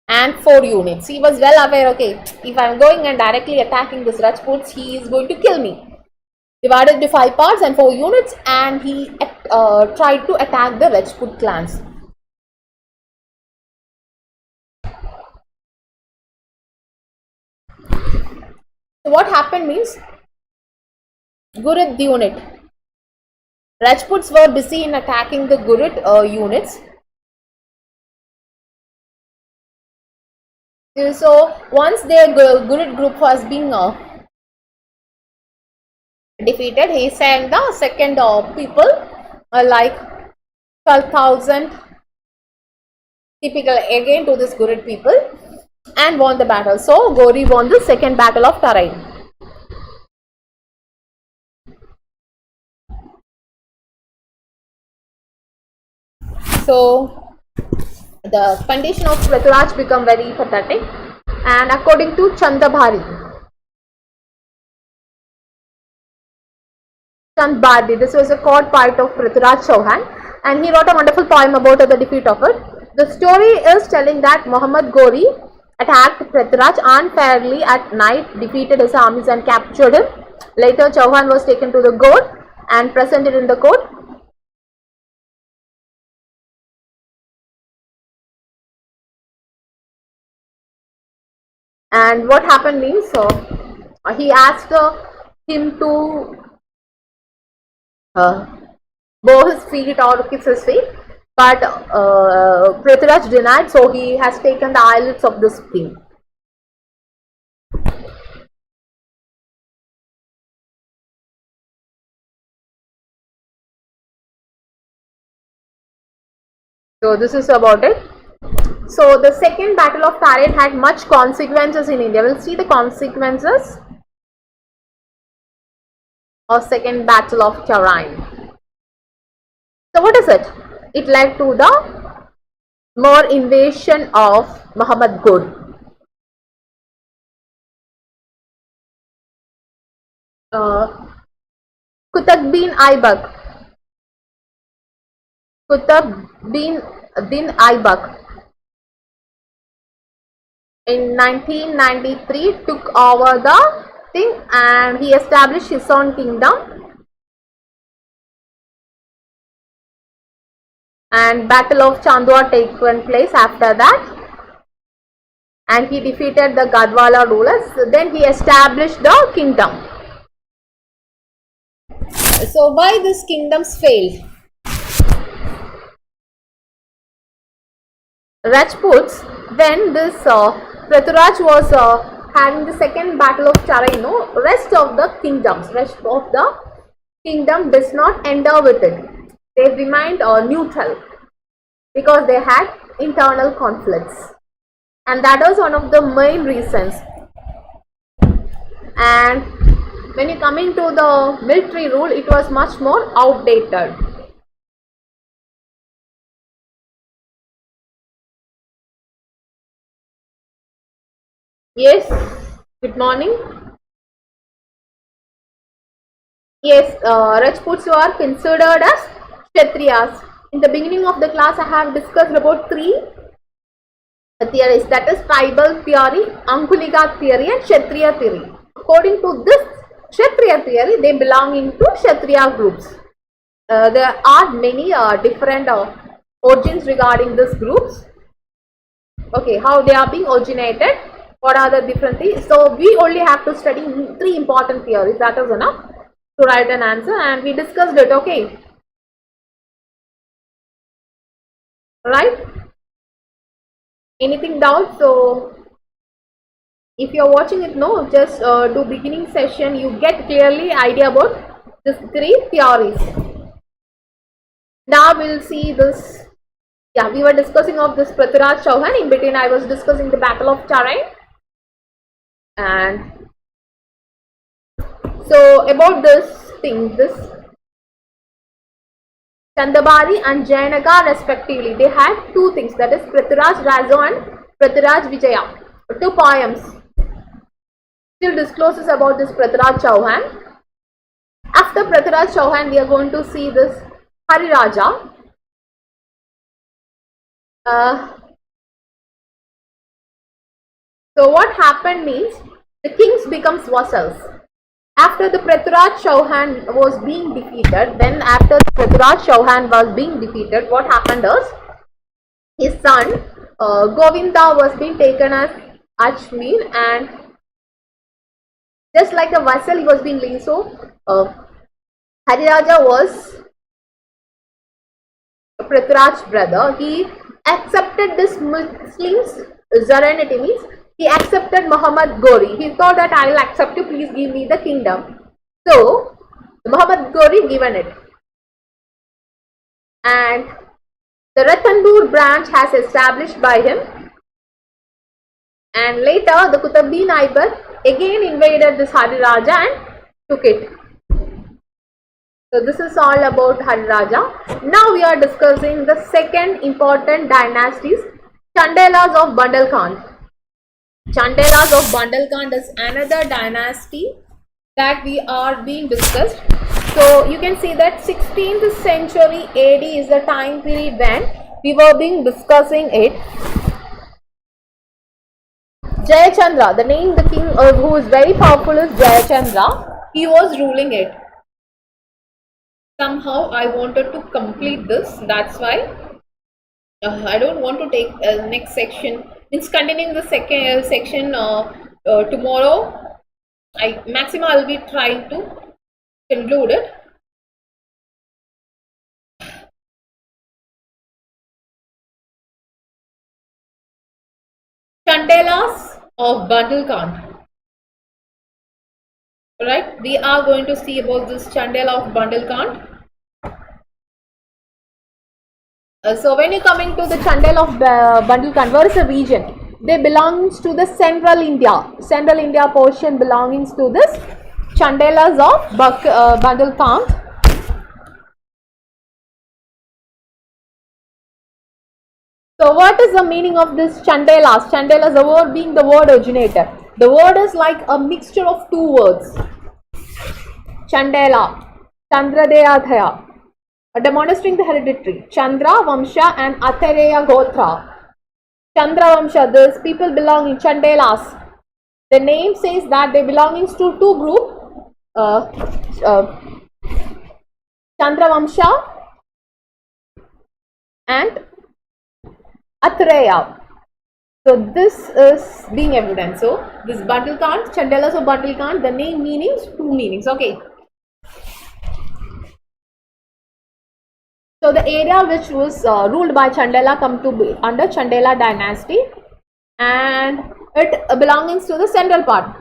and 4 units. He was well aware, okay, if I'm going and directly attacking this Rajputs, he is going to kill me. Divided into 5 parts and 4 units, and he tried to attack the Rajput clans. So what happened means, Gurid unit. Rajputs were busy in attacking the Gurid units. So once their Gurid group was being defeated. He sent the second people like 12,000 typical again to this Gurid people and won the battle. So Gori won the second battle of Tarain. So the condition of Prithviraj become very pathetic, and according to Chandabari, this was a court part of Prithviraj Chauhan, and he wrote a wonderful poem about the defeat of it. The story is telling that Muhammad Gori attacked Prithviraj unfairly at night, defeated his armies and captured him. Later, Chauhan was taken to the court and presented in the court. And what happened means, he asked him to bow his feet or kiss his feet, but Prithviraj denied, so he has taken the eyelids of this king. So this is about it. So the second battle of Tarain had much consequences in India. We'll see the consequences of second battle of Tarain. So what is it? It led to the more invasion of Muhammad Gori. Qutb bin Aibak. Qutb bin Aibak in 1993 took over the thing and he established his own kingdom, and Battle of Chandua taken place after that, and he defeated the Gadwala rulers. Then he established the kingdom. So why these kingdoms failed? Rajputs, when this Prithviraj was having the second battle of Tarain, rest of the kingdom does not enter with it. They remained neutral because they had internal conflicts, and that was one of the main reasons. And when you come into the military rule, it was much more outdated. Yes, good morning. Yes, Rajputs were considered as Kshatriyas. In the beginning of the class, I have discussed about three theories, that is tribal theory, Angulika theory and Kshatriya theory. According to this Kshatriya theory, they belong into Kshatriya groups. There are many different origins regarding these groups. Okay, how they are being originated, what are the different things. So we only have to study three important theories. That is enough to write an answer, and we discussed it. Okay, right? Anything doubt? So if you are watching it, no, just do beginning session. You get clearly idea about these three theories. Now we'll see this. Yeah, we were discussing of this Prithviraj Chauhan. In between, I was discussing the Battle of Tarain. And so about this thing, this Chandabari and Jayanagar respectively, they had two things, that is Prithviraj Rajo and Prithviraj Vijaya, two poems. Still discloses about this Prithviraj Chauhan. After Prithviraj Chauhan, we are going to see this Hari Raja. So what happened means the kings becomes vassals. After the Prithviraj Chauhan was being defeated, what happened is his son Govinda was being taken as Ajmer, and just like a vassal he was being linked. So Hari Raja was Prithviraj's brother. He accepted this Muslims Zaranity, means he accepted Muhammad Gori. He thought that I will accept you, please give me the kingdom. So Muhammad Ghori given it. And the Ranthambore branch has established by him. And later the Qutbuddin Aibak again invaded this Hari Raja and took it. So this is all about Hari Raja. Now we are discussing the second important dynasties, Chandelas of Bundelkhand. Chandelas of Bundelkhand is another dynasty that we are being discussed. So you can see that 16th century AD is the time period when we were being discussing it. Jayachandra, the name the king who is very powerful is Jayachandra. He was ruling it. Somehow I wanted to complete this. That's why I don't want to take next section. It's continuing the second section tomorrow. Maximum I'll be trying to conclude it. Chandelas of Bundelkhand. Alright, we are going to see about this Chandela of Bundelkhand. So when you coming to the Chandela of Bundelkhand, where is the region? They belongs to the Central India portion belongs to this Chandelas of Bundelkhand. So what is the meaning of this Chandelas? Chandelas, the word being the word originator. The word is like a mixture of two words. Chandela, Chandradeyathaya, demonstrating the hereditary. Chandra Vamsha and Athereya Gotra. Chandra Vamsha, these people belong in Chandelas. The name says that they belonging to two groups. Chandra Vamsha and Athreya. So this is being evident. So this Bundelkhand, Chandelas of Bundelkhand, the name meanings, two meanings. Okay. So the area which was ruled by Chandela come to be under Chandela dynasty, and it belongs to the central part.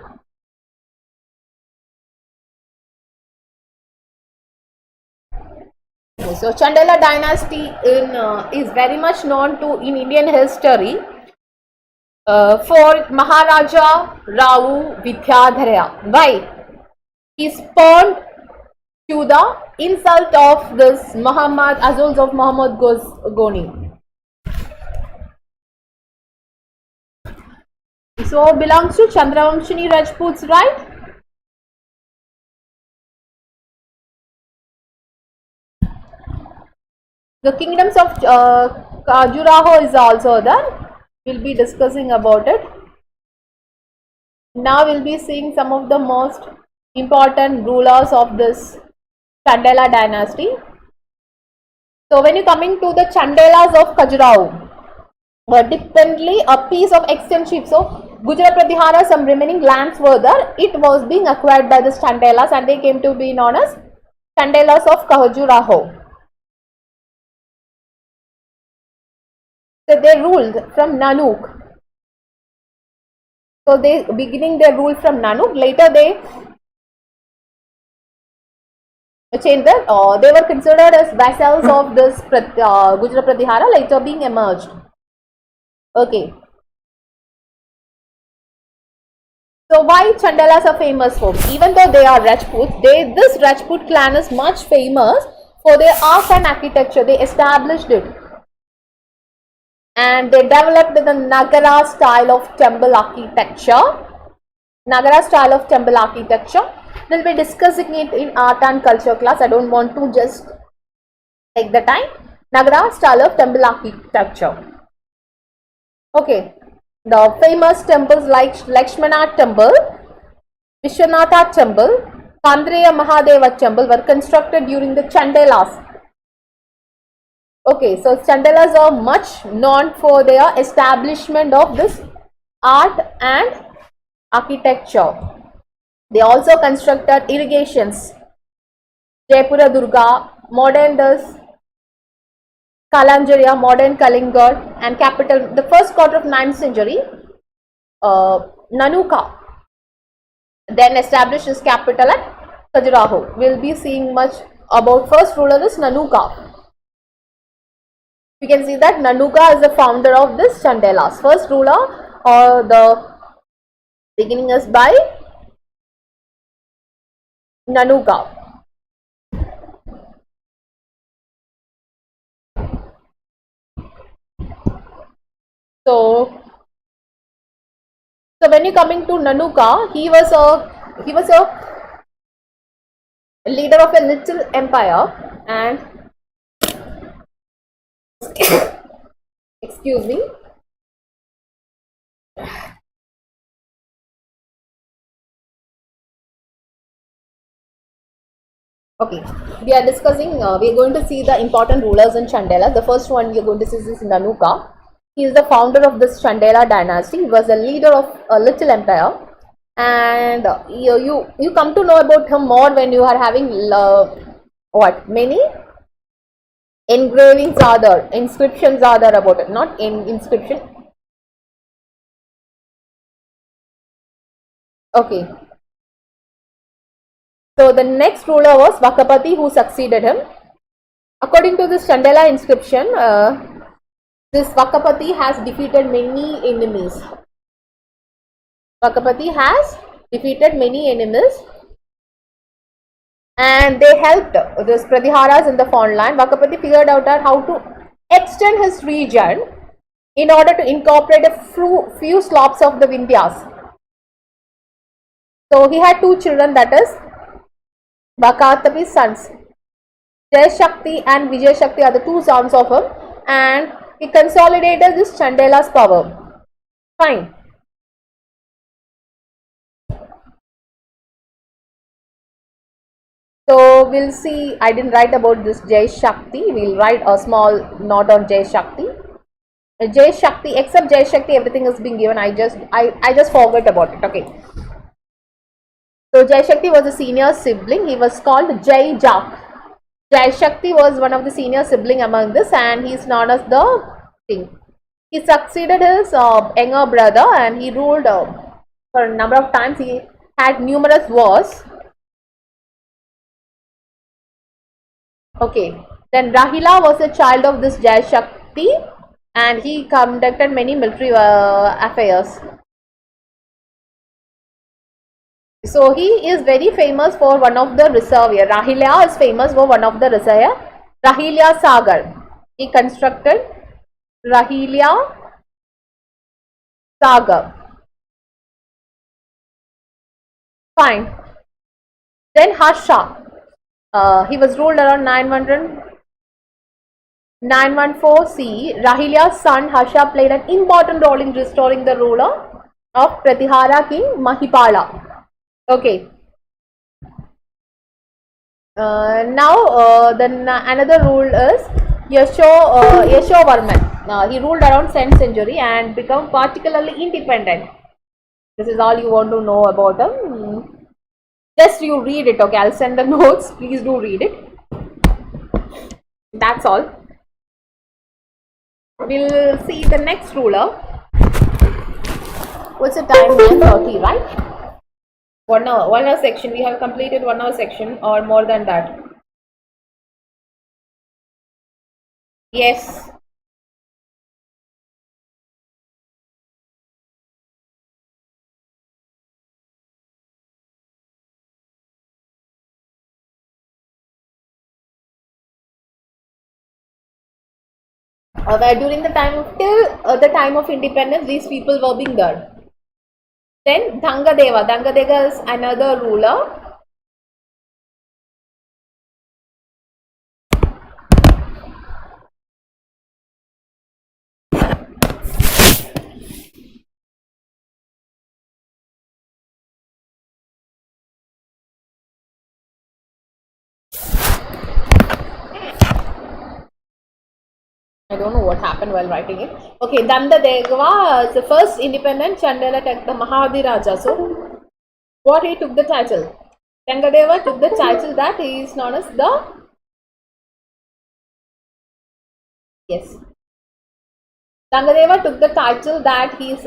Okay, so Chandela dynasty is very much known to in Indian history for Maharaja Rao Vidyadharya. Why? He spawned to the insult of this Muhammad Azuls of Muhammad Ghori. So belongs to Chandravamshini Rajputs, right? The kingdoms of Khajuraho is also there. We'll be discussing about it. Now we'll be seeing some of the most important rulers of this Chandela dynasty. So when you coming to the Chandelas of Khajuraho, dependently a piece of extensive, so Gujarat Pradihara, some remaining lands were there. It was being acquired by the Chandelas and they came to be known as Chandelas of Khajuraho. So they ruled from Nanuk. So they beginning their rule from Nanuk. Later they changed their, they were considered as vassals of this Gujarat Pradihara, later being emerged. Okay. So why Chandelas are famous for? Even though they are Rajputs, this Rajput clan is much famous for their art and architecture. They established it. And they developed the Nagara style of temple architecture. Nagara style of temple architecture. We'll be discussing it in art and culture class. I don't want to just take the time. Nagara style of temple architecture. Okay. The famous temples like Lakshmana Temple, Vishwanatha Temple, Kandreya Mahadeva Temple were constructed during the Chandelas. Okay, so Chandelas are much known for their establishment of this art and architecture. They also constructed irrigations, Jaipura Durga, modern this Kalanjaria, modern Kalinga, and capital, the first quarter of 9th century, Nanuka then established his capital at Khajuraho. We'll be seeing much about first ruler is Nanuka. You can see that Nanuka is the founder of this Chandelas. First ruler or the beginning is by Nanuka. So when you coming to Nanuka, he was a leader of a little empire, and excuse me. Okay, we are discussing, we are going to see the important rulers in Chandela. The first one you're going to see is Nanuka. He is the founder of this Chandela dynasty. He was a leader of a little empire, and you come to know about him more when you are having what many engravings are there, inscriptions are there about it, not in inscription. Okay. So the next ruler was Vakapati, who succeeded him. According to this Chandela inscription, this Vakapati has defeated many enemies. Vakapati has defeated many enemies, and they helped this Pratiharas in the foreign land. Vakapati figured out how to extend his region in order to incorporate a few slopes of the Vindhyas. So he had two children, that is Vakatapi's sons. Jai Shakti and Vijay Shakti are the two sons of him, and he consolidated this Chandela's power. Fine. So we'll see. I didn't write about this Jai Shakti. We'll write a small note on Jai Shakti. Jai Shakti, except Jai Shakti, everything is being given. I just forgot about it. Okay. So Jai Shakti was a senior sibling. He was called Jai Jak. Jai Shakti was one of the senior sibling among this, and he is known as the king. He succeeded his younger brother, and he ruled for a number of times. He had numerous wars. Okay. Then Rahila was a child of this Jai Shakti, and he conducted many military affairs. So he is very famous for one of the reservoir. Rahila is famous for one of the reservoir, Rahilya Sagar. He constructed Rahilya Sagar. Fine. Then Harsha. He was ruled around 914 CE. Rahilya's son Harsha played an important role in restoring the ruler of Pratihara king Mahipala. Okay. Now then another rule is Yashovarman. He ruled around 10th century and became particularly independent. This is all you want to know about him. Just you read it. Okay, I'll send the notes. Please do read it. That's all. We'll see the next ruler. What's the time? 9:30, right? 1 hour. 1 hour section. We have completed 1 hour section or more than that. Yes. Where during the time of till the time of independence, these people were being there. Then Dhangadeva. Dhangadeva is another ruler. I don't know what happened while writing it. Okay, Dandadeva is the first independent Chandela took the Mahadiraja. So, what he took the title? Dangadeva took the title that he is known as the Dangadeva took the title that he is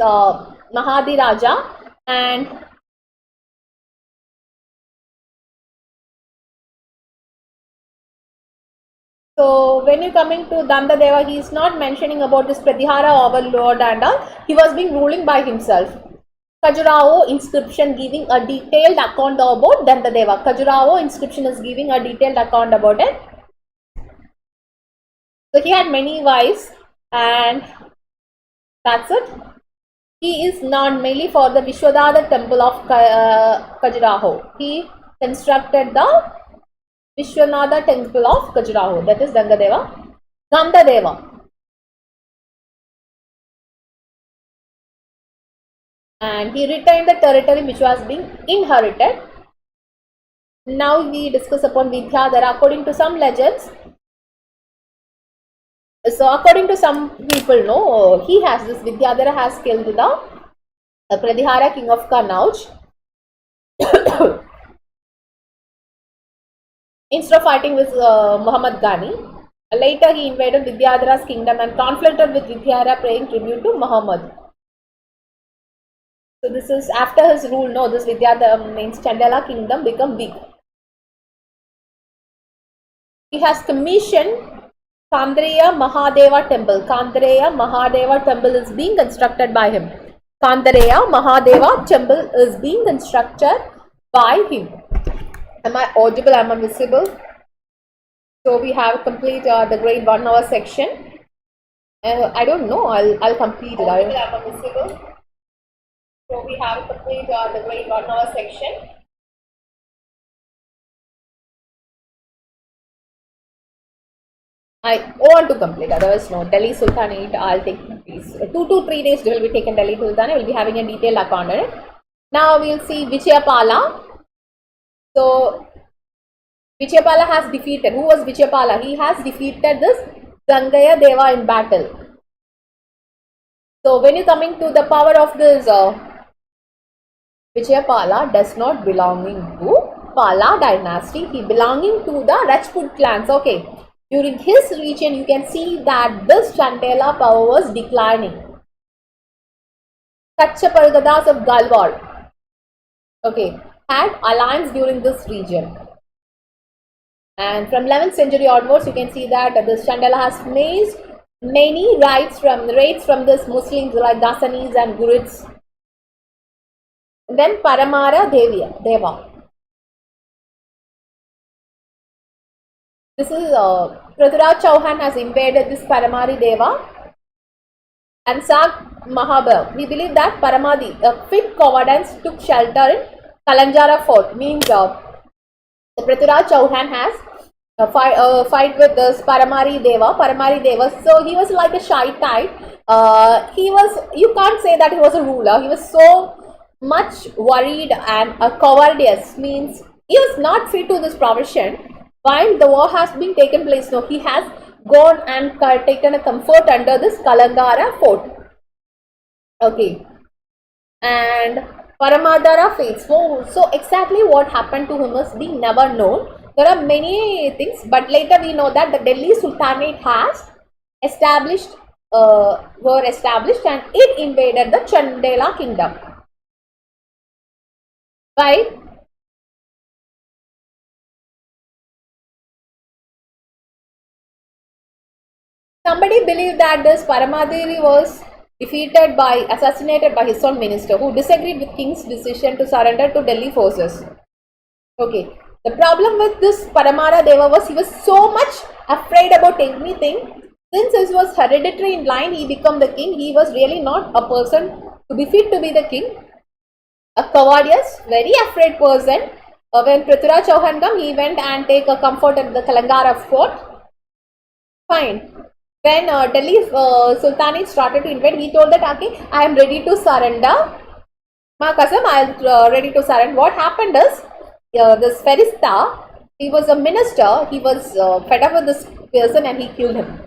Mahadiraja, and So when you coming to Dandadeva, he is not mentioning about this Pratihara overlord and all. He was being ruling by himself. Khajuraho inscription giving a detailed account about Dandadeva. Khajuraho inscription is giving a detailed account about it. So he had many wives and that's it. He is known mainly for the Vishwadhara temple of Khajuraho. He constructed the Vishwanatha temple of Khajuraho, that is Gangadeva. Gandadeva. And he retained the territory which was being inherited. Now we discuss upon Vidyadhara. According to some legends, so according to some people, no, he has this Vidyadhara has killed the Pratihara king of Kannauj. Instead of fighting with Muhammad Ghani, later he invaded Vidyadhara's kingdom and conflicted with Vidyadhara, paying tribute to Muhammad. So this is after his rule. No, this Vidyadhara means Chandala kingdom become weak. He has commissioned Kandreya Mahadeva temple. Kandreya Mahadeva temple is being constructed by him. Kandreya Mahadeva temple is being constructed by him. Am I audible? Am I visible? So we have complete the grade 1 hour section. I don't know. I'll complete it. Audible, am I visible? So we have complete the grade 1 hour section. I want to complete, otherwise no. Delhi Sultanate, I'll take these 2 to 3 days. Will be taken Delhi Sultanate. Will be having a detailed account on it. Now we'll see Vichayapala. So Vichayapala has defeated. Who was Vichayapala? He has defeated this Gangaya Deva in battle. So when you coming to the power of this Vichayapala does not belonging to Pala dynasty. He belonging to the Rajput clans. Okay. During his region, you can see that this Chandela power was declining. Kachchapargadas of Galwar, okay, had alliance during this region. And from 11th century onwards, you can see that this Chandela has made many raids from this Muslims like Ghasanis and Gurids. Then Paramara Deva. This is Prithviraj Chauhan has invaded this Paramari Deva and Sag Mahabal. We believe that Paramadi, a fit cowardice, took shelter in Kalanjara fort. Means the Prithviraj Chauhan has a fight with this Paramari Deva. So he was like a shy type. He was, you can't say that he was a ruler. He was so much worried and a cowardice, means he was not fit to this profession. While the war has been taken place, no, he has gone and taken a comfort under this Kalangara fort. Okay. And Paramadara fates. So exactly what happened to him is being never known. There are many things, but later we know that the Delhi Sultanate has were established and it invaded the Chandela kingdom. Right? Somebody believed that this Paramadiri was assassinated by his own minister who disagreed with king's decision to surrender to Delhi forces. Okay. The problem with this Paramara Deva was he was so much afraid about anything. Since he was hereditary in line, he became the king. He was really not a person to be fit to be the king. A cowardice, very afraid person. When Prithviraj Chauhan came, he went and take a comfort at the Kalangara fort. Fine. When Delhi Sultanate started to invade, he told that, okay, I am ready to surrender. Ma Kasam, I am ready to surrender. What happened is, this Ferista, he was a minister, he was fed up with this person and he killed him.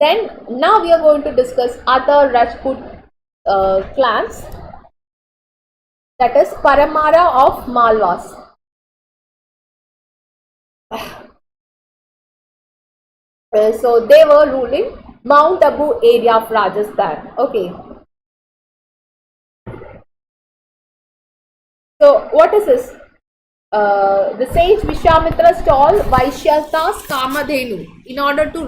Then, now we are going to discuss other Rajput clans, that is Paramara of Malwas. So they were ruling Mount Abu area of Rajasthan. Okay. So what is this? the sage Vishwamitra stole Vaishya's Kamadhenu in order to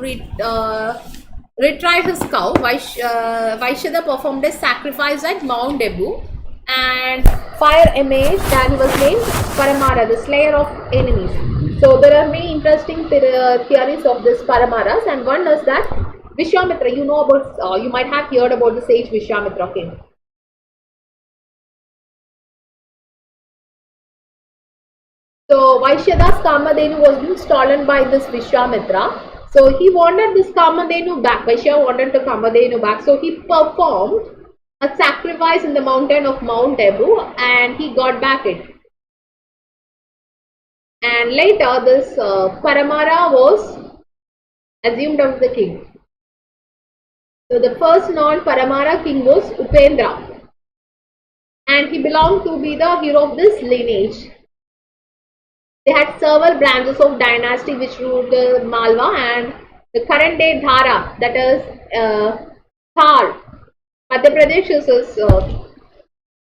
retrieve his cow. Vaishyada performed a sacrifice at Mount Abu and fire image, and he was named Paramara, the slayer of enemies. So there are many interesting theories of this Paramaras, and one is that Vishwamitra, you know about, you might have heard about the sage Vishwamitra. Okay. So Vaishyada's Kamadhenu was being stolen by this Vishwamitra. So he wanted this Kamadhenu back. Vaishya wanted the Kamadhenu back. So he performed a sacrifice in the mountain of Mount Abu and he got back it. And later this Paramara was assumed as the king. So the first non-Paramara king was Upendra. And he belonged to be the hero of this lineage. They had several branches of dynasty which ruled Malwa, and the current day Dhara, that is Thar, Madhya Pradesh is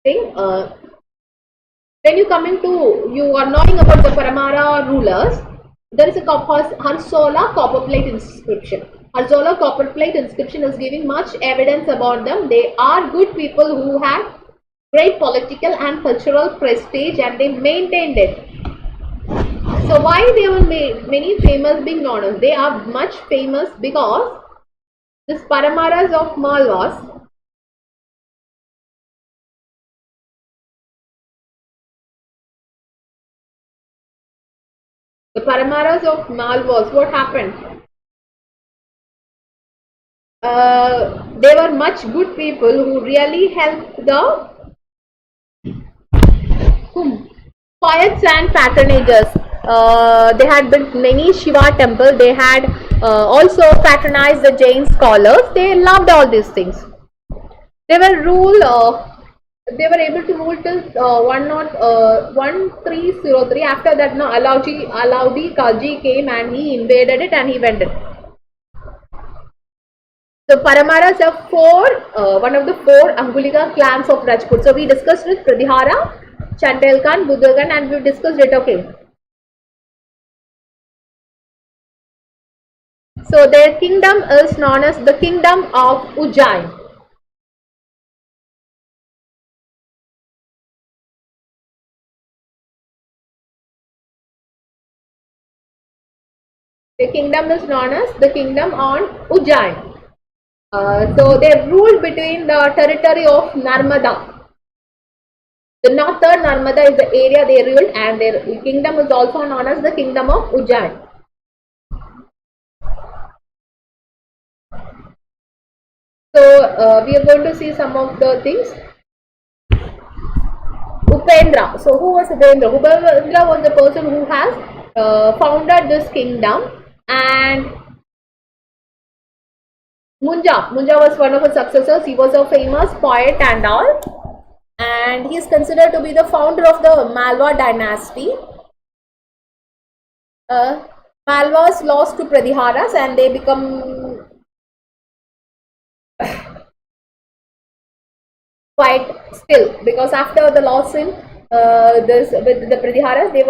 thing. When you coming to, you are knowing about the Paramara rulers, there is a Harsola copper plate inscription. Harsola copper plate inscription is giving much evidence about them. They are good people who had great political and cultural prestige and they maintained it. So why they were many famous being known? They are much famous because this Paramaras of Malwas, what happened? They were much good people who really helped the poets and patronages. They had built many Shiva temples. They had also patronized the Jain scholars. They loved all these things. They were they were able to rule till 1303. After that, no, Alaudi Khalji came and he invaded it and he went it. So Paramaras are one of the four Angulika clans of Rajput. So we discussed with Pradihara, Chandelkhan, Buddhagan, and we discussed it. Okay. So their kingdom is known as the Kingdom of Ujjain. The kingdom is known as the Kingdom on Ujjain. So they ruled between the territory of Narmada. The northern Narmada is the area they ruled, and their kingdom is also known as the Kingdom of Ujjain. So we are going to see some of the things. Upendra. So who was Upendra? Upendra was the person who has founded this kingdom, and Munja was one of his successors. He was a famous poet and all, and he is considered to be the founder of the Malwa dynasty. Malwas lost to Pradiharas and they become quite still, because after the loss in with the Pradiharas, they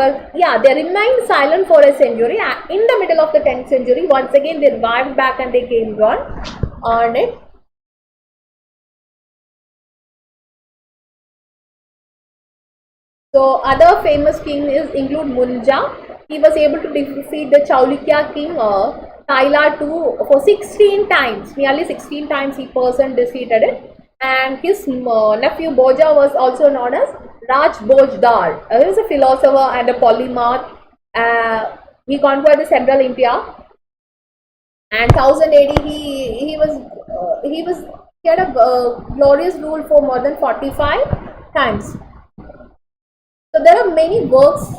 remained silent for a century. In the middle of the 10th century, once again they revived back and they came on it. So other famous kings include Munja. He was able to defeat the Chalukya king Taila II for 16 times. Nearly 16 times he defeated it. And his nephew Boja was also known as Raj Bojdar. He was a philosopher and a polymath. He conquered the central India. And 1000 AD he had a glorious rule for more than 45 times. So there are many works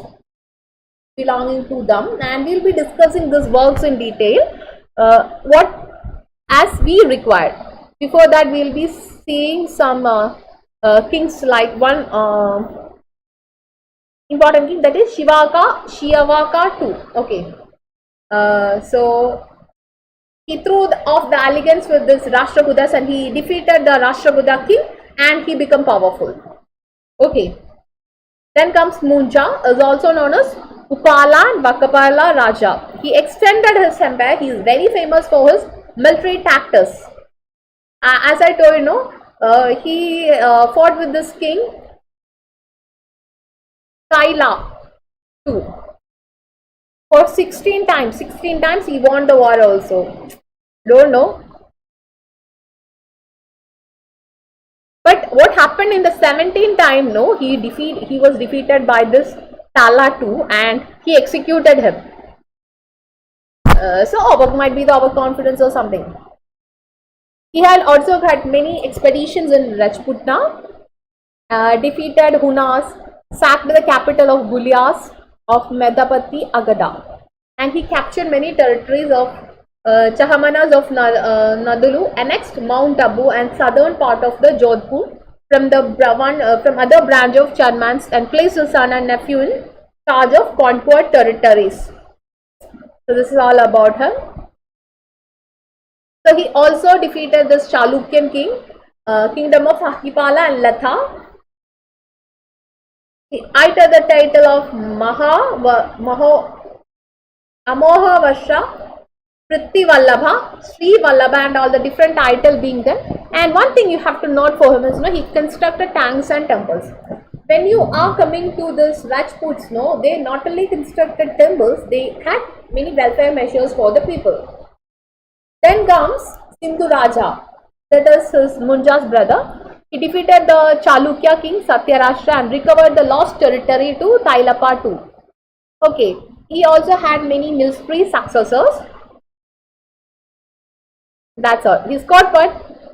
belonging to them, and we'll be discussing these works in detail, as we require. Before that, we'll be seeing some kings, like one important king, that is Shivaka II. Okay. So he threw off the allegiance with this Rashtrakutas and he defeated the Rashtrakuta king and he became powerful. Okay. Then comes Munja, is also known as Upala and Vakapala Raja. He extended his empire. He is very famous for his military tactics. As I told you, he fought with this king Kaila too for 16 times. 16 times he won the war also. Don't know. But what happened in the 17th time, no, he was defeated by this Tala too, and he executed him. So might be the overconfidence or something. He had also had many expeditions in Rajputna, defeated Hunas, sacked the capital of Gulias of Medapati Agada, and he captured many territories of Chahamanas of Nadulu, annexed Mount Abu and southern part of the Jodhpur from other branch of Charmans, and placed his son and nephew in charge of conquered territories. So this is all about him. So he also defeated this Chalukyan king, kingdom of Hakipala and Latha. He uttered the title of Amoha Vasha, Prithvi Vallabha, Sri Vallabha, and all the different titles being there. And one thing you have to note for him is, he constructed tanks and temples. When you are coming to this Rajputs, they not only constructed temples, they had many welfare measures for the people. Then comes Sindhu Raja, that is his Munja's brother. He defeated the Chalukya king Satyarashtra and recovered the lost territory to Tailapa too. Okay, he also had many military successors. That's all. He scored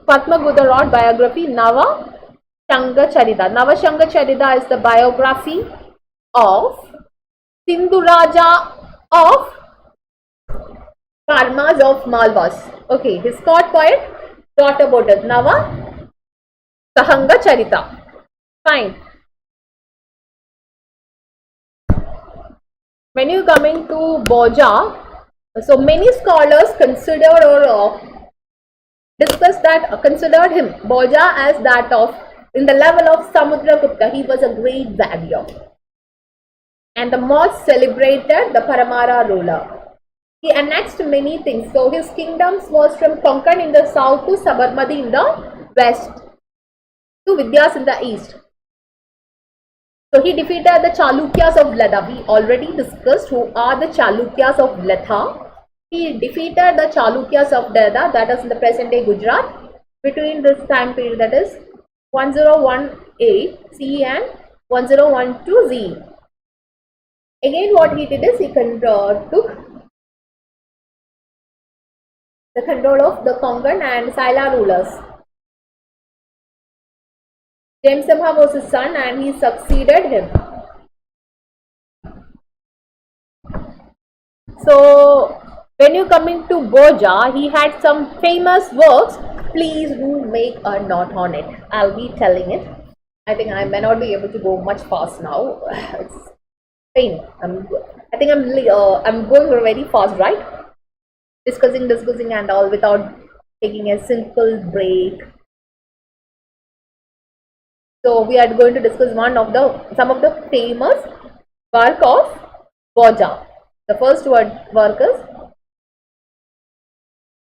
Padma Gudarod biography Nava Shanga Charita. Nava Shanga Charita is the biography of Sindhu Raja of Karmas of Malwas. Okay, his court poet wrote about it. Nava Sahanga Charita. Fine. When you come into Boja, so many scholars considered or considered him, Boja, as that of, in the level of Samudragupta. He was a great warrior and the most celebrated, the Paramara ruler. He annexed many things. So his kingdoms was from Konkan in the south to Sabarmati in the west to Vidyas in the east. So he defeated the Chalukyas of Ladha. We already discussed who are the Chalukyas of Ladha. He defeated the Chalukyas of Ladha, that is in the present day Gujarat, between this time period, that is 1018 CE and 1012 CE. Again, what he did is he took the control of the Konkan and Saila rulers. James Simha was his son and he succeeded him. So when you come into Boja, he had some famous works. Please do make a note on it. I'll be telling it. I think I may not be able to go much fast now. It's pain. I think I'm going very fast, right? Discussing and all without taking a simple break. So we are going to discuss some of the famous work of Boja. The first work is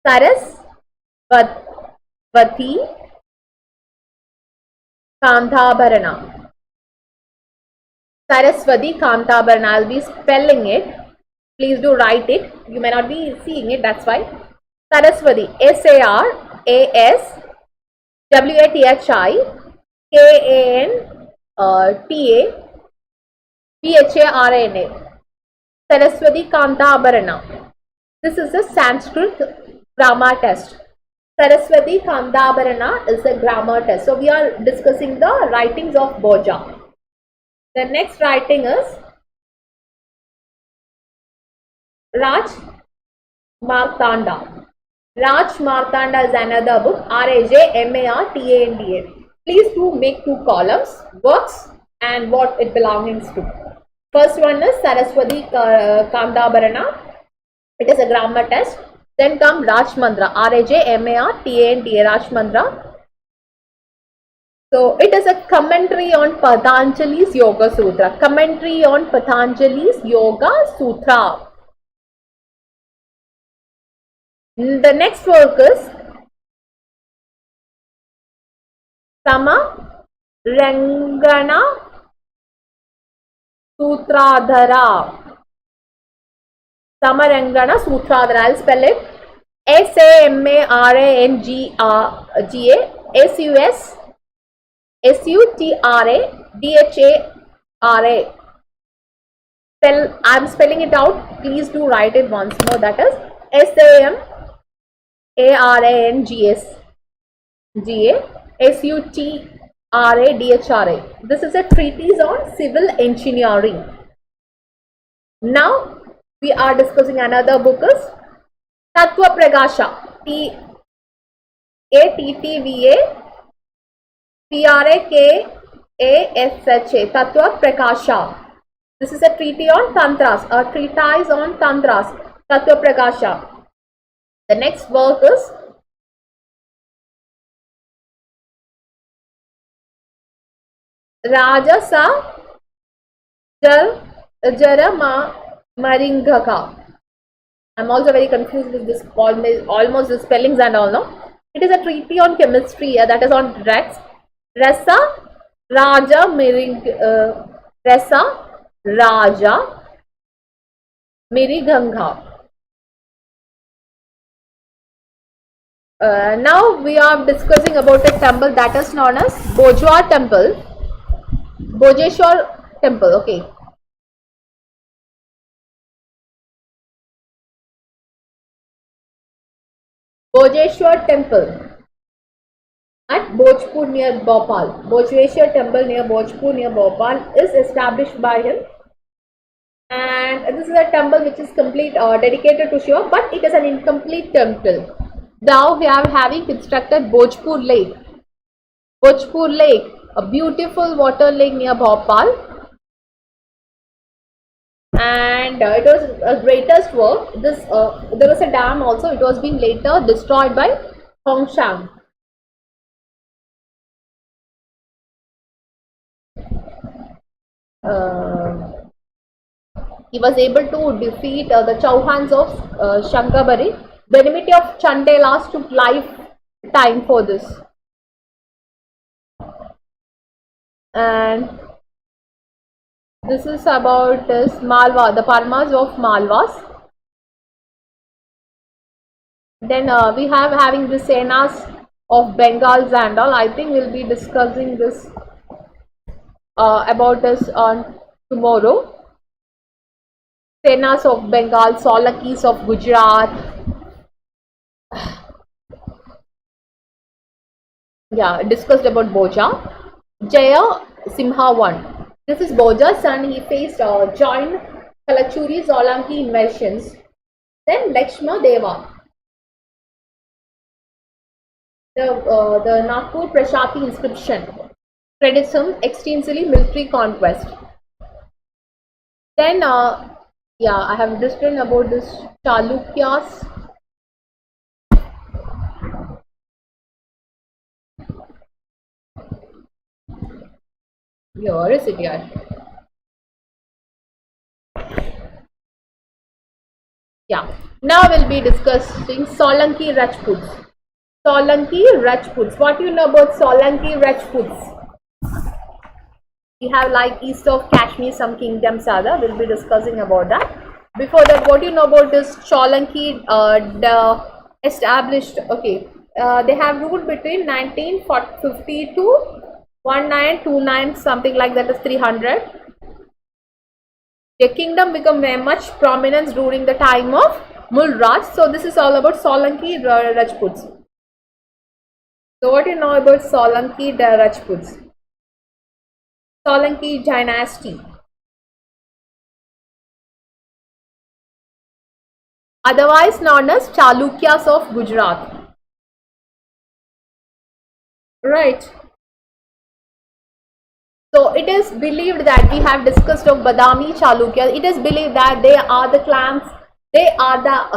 Sarasvati Kanthabharana. Saraswati Kanthabharana. I'll be spelling it. Please do write it. You may not be seeing it, that's why. Saraswati, Saraswati Kanthabharana. Saraswati Kanthabharana. This is a Sanskrit grammar test. Saraswati Kanthabharana is a grammar test. So we are discussing the writings of Boja. The next writing is Raj Martanda. Raj Martanda is another book. Rajmartanda. Please do make 2 columns, works and what it belongs to. First one is Saraswati Kanthabharana. It is a grammar test. Then come Rajmandra. Rajmartanda. Rajmandra. So it is a commentary on Patanjali's Yoga Sutra. Commentary on Patanjali's Yoga Sutra. The next work is Sama Rangana Sutradhara. Samarangana Sutradhara. I'll spell it SAMARANGASUTRADHARA. I'm spelling it out. Please do write it once more. That is SAMARANGASUTRADHRA. This is a treatise on civil engineering. Now we are discussing another book is Tattva Prakasha. TATTVAPRAKASHA. Tattva Prakasha. This is a treatise on Tantras, a treatise on Tantras. Tattva Prakasha. The next work is Rajasa Jarama Maringaka. I'm also very confused with this almost the spellings and all. No, it is a treatise on chemistry that is on drugs. Rasa Raja Rasa Raja Miriganga. Now we are discussing about a temple that is known as Bojwar Temple. Bojeshwar Temple. Okay. Bojeshwar Temple at Bhojpur near Bhopal. Bojeshwar Temple near Bhojpur near Bhopal is established by him, and this is a temple which is complete dedicated to Shiva, but it is an incomplete temple. Now we are having constructed Bhojpur Lake. Bhojpur Lake, a beautiful water lake near Bhopal, and it was a greatest work. This there was a dam also. It was being later destroyed by Hongshan. He was able to defeat the Chauhans of Shankabari. The enmity of Chandelas took lifetime for this. And this is about Malwa, the Parmas of Malwas. Then we have having the Senas of Bengals and all. I think we'll be discussing this about this on tomorrow. Senas of Bengal, Solakis of Gujarat. Yeah, discussed about Boja. Jaya Simha 1. This is Boja's son. He faced joint Kalachuri Solanki invasions. Then Lakshma Deva. The Nagpur Prashati inscription credits him extensively military conquest. Then yeah, I have written about this Chalukyas. Where is it here? Yeah, now we'll be discussing Solanki Rajputs. Solanki Rajputs. What do you know about Solanki Rajputs? We have like east of Kashmir, some kingdoms are there. We'll be discussing about that. Before that, what do you know about this Solanki established? Okay, they have ruled between 1950 to 1929, something like that is 300. Their kingdom became very much prominence during the time of Mulraj. So this is all about Solanki Rajputs. So what do you know about Solanki Rajputs? Solanki dynasty, otherwise known as Chalukyas of Gujarat. Right. So it is believed that we have discussed of Badami Chalukyas. It is believed that they are the clans, they are the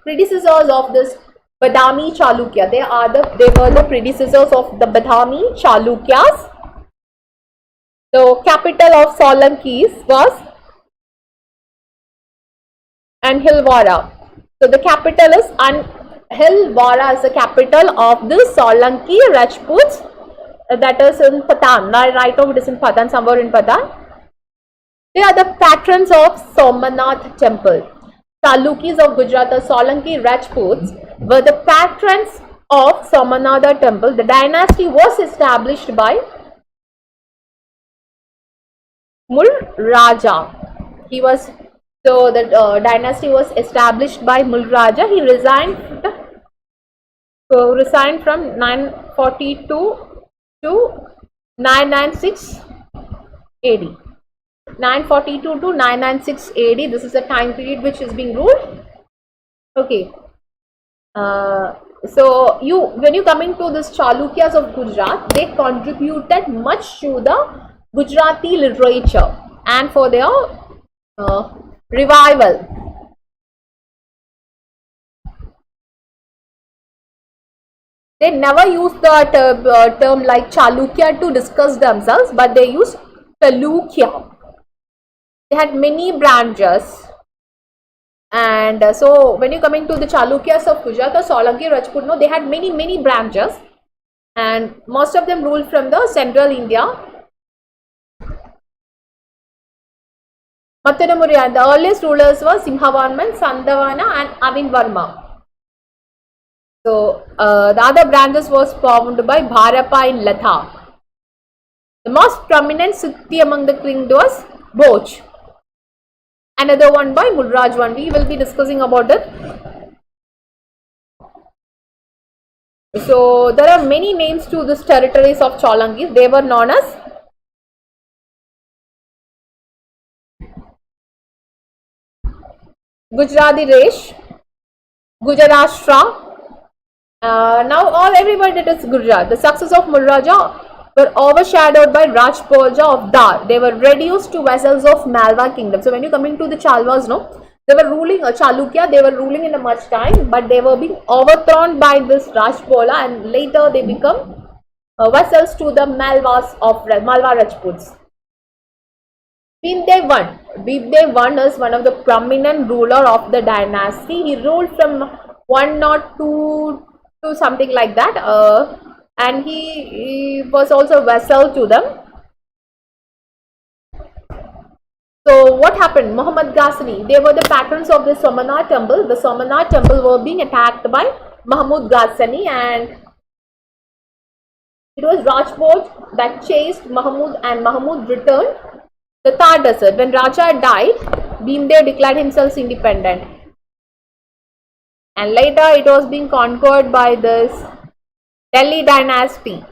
predecessors of this Badami Chalukya. They were the predecessors of the Badami Chalukyas. The capital of Solankis was Anhilwara. So the capital is Anhilwara is the capital of the Solanki Rajputs. That is in Patan. Right now it is in Patan, somewhere in Patan. They are the patrons of Somanath temple. Chalukis of Gujarat, the Solanki Rajputs, were the patrons of Somanatha temple. The dynasty was established by Mul Raja. The dynasty was established by Mul Raja. He resigned from 942 to 996 AD. 942 to 996 AD. This is the time period which is being ruled. Okay. So when you coming to this Chalukyas of Gujarat, they contributed much to the Gujarati literature and for their revival. They never used the term like Chalukya to discuss themselves, but they used Chalukya. They had many branches. And so when you coming to the Chalukyas of Gujarat, the Solanki Rajput, no, they had many branches, and most of them ruled from the central India. Mattanamurya, the earliest rulers were Simhavarman, Sandavana and Avinvarma. So the other branches was formed by Bharapa in Latha. The most prominent city among the king was Boj. Another one by Mulraj one. We will be discussing about it. So there are many names to these territories of Cholangis. They were known as Gujarati Resh, Gujarashtra. Now everybody is Gujarat. The success of Mulraja were overshadowed by Rajpoja of Dar. They were reduced to vassals of Malwa kingdom. So when you coming to the Chalwas, no, they were ruling Chalukya. They were ruling in a much time, but they were being overthrown by this Rajpola, and later they become vassals to the Malwas of Malwa Rajputs. Bhimdev I is one of the prominent ruler of the dynasty. He ruled from 102 to something like that, and he was also a vassal to them. So what happened? Muhammad Ghazni, they were the patrons of the Somanath temple. The Somanath temple were being attacked by Mahmud Ghazni, and it was Rajput that chased Mahmud, and Mahmud returned the Thar desert. When Raja died, Bhimdev declared himself independent, and later it was being conquered by this Delhi dynasty.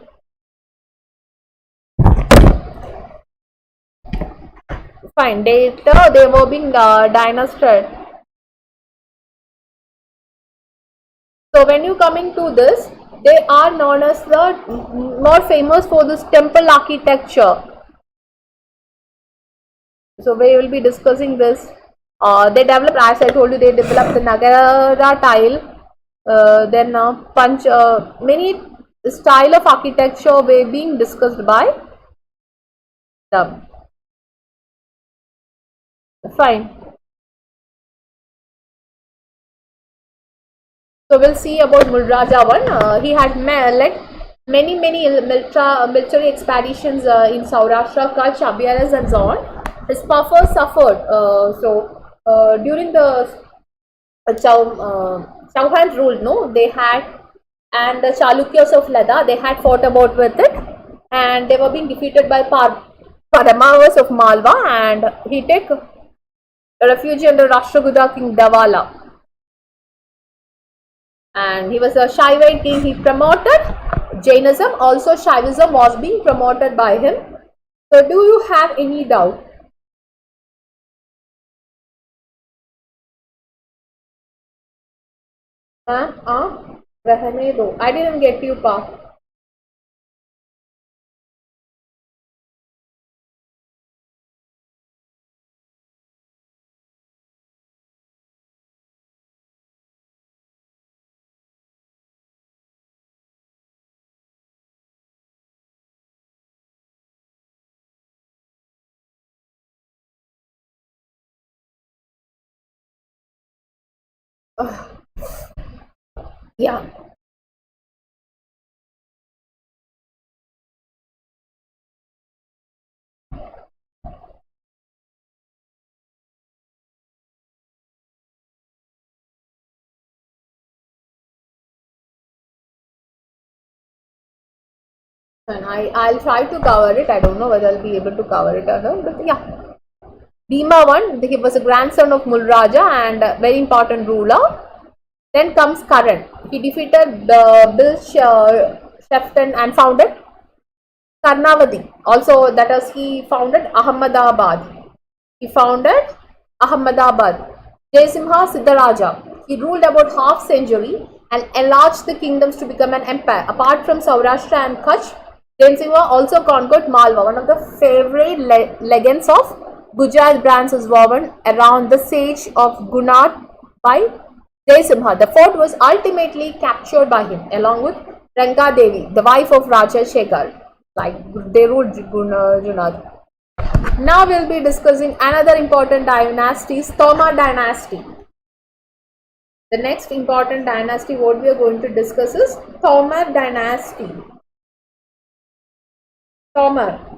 Fine, later they were being dynasted. So when you coming to this, they are known as the more famous for this temple architecture. So we will be discussing this. They developed, as I told you, they developed the Nagara tile, then punch, many style of architecture were being discussed by them. Fine. So we'll see about Mulraja one. He had led many military expeditions in Saurashtra, Kutch, Abhiyaras and so on. His power suffered. During the Chauhan's rule, no, they had, and the Chalukyas of Ladakh, they had fought about with it, and they were being defeated by Paramavas of Malwa, and he took refuge under Rashtrakuta King Davala. And he was a Shaivite king. He promoted Jainism. Also Shaivism was being promoted by him. So do you have any doubt? रहने दो. I didn't get you, Pa. Yeah. And I'll try to cover it. I don't know whether I'll be able to cover it or not, but yeah. Bhima one, he was a grandson of Mulraja and a very important ruler. Then comes Karan. He defeated the Bill Shefton and founded Karnavati. Also, that is, he founded Ahmedabad. He founded Ahmedabad. Jaisimha Siddharaja. He ruled about half century and enlarged the kingdoms to become an empire. Apart from Saurashtra and Kutch, Jaisimha also conquered Malwa. One of the favorite legends of Gujarat brands is woven around the siege of Gunat by Jaisimha. The fort was ultimately captured by him along with Ranka Devi, the wife of Raja Shekhar. Like they ruled Gunat. Now we'll be discussing another important dynasty, Toma dynasty. The next important dynasty what we are going to discuss is Tomar dynasty. Tomar.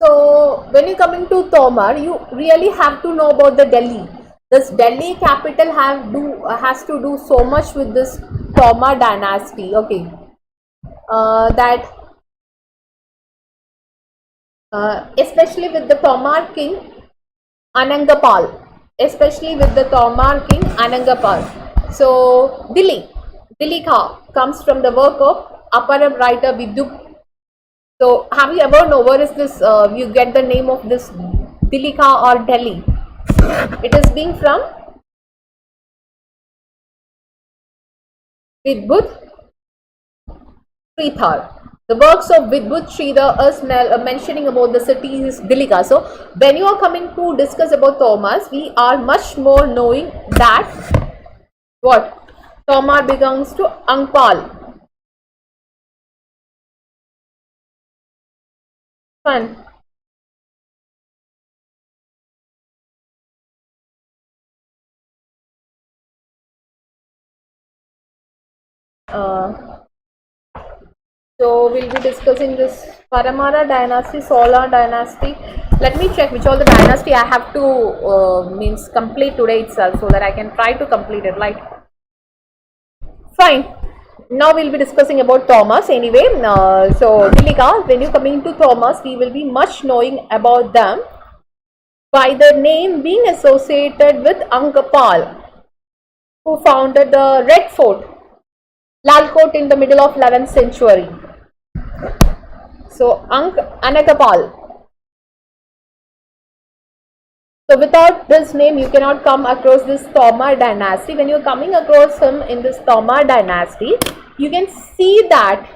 So when you coming to Tomar, you really have to know about the Delhi. This Delhi capital has to do so much with this Tomar dynasty. Okay, that especially with the Tomar king Anangapal, especially with the Tomar king Anangapal. So Dilli Kha comes from the work of Aparam writer Viduk. So have you ever know where is this? You get the name of this Dilli Kha or Delhi? It is being from Vidbut Sridhar. The works of Vidbut Sridhar is mentioning about the city is Dilika. So when you are coming to discuss about Thomas, we are much more knowing that what Tomar belongs to Angpal. Fun. Uh, so we'll be discussing this Paramara dynasty, Solar dynasty. Let me check which all the dynasty I have to means complete today itself so that I can try to complete it. Like fine. Now we'll be discussing about Thomas anyway. So Dilika, when you coming to Thomas, we will be much knowing about them by the name being associated with Angapal, who founded the Red Fort, Lalkot in the middle of 11th century. So Anagapal. So without this name, you cannot come across this Tomar dynasty. When you're coming across him in this Tomar dynasty, you can see that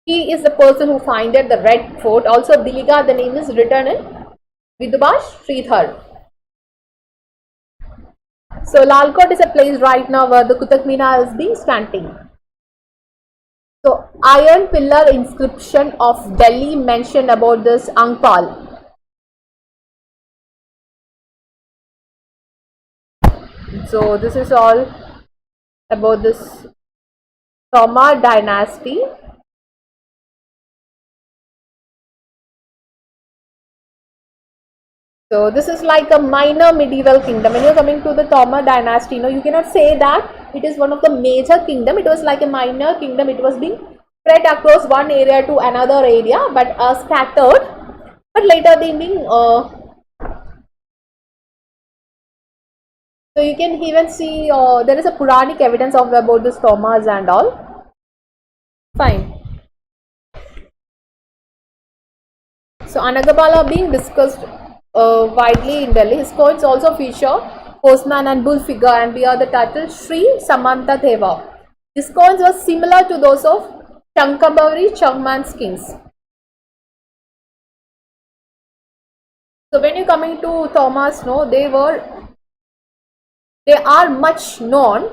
he is the person who founded the Red Fort. Also, Diliga, the name is written in Vidubhash Sridhar. So Lalkot is a place right now where the Kutak Minar is being standing. So iron pillar inscription of Delhi mentioned about this Angpal. So this is all about this Tomar dynasty. So this is like a minor medieval kingdom. When you're coming to the Tomar dynasty, you cannot say that it is one of the major kingdom. It was like a minor kingdom. It was being spread across one area to another area, but scattered. But later they being so you can even see there is a Puranic evidence of about this Thomas and all. Fine. So Anagapala being discussed widely in Delhi. His coins also feature horseman and bull figure and bear the title Sri Samanta Deva. His coins were similar to those of Shankambari Changman's kings. So when you coming to Thomas, they were They are much known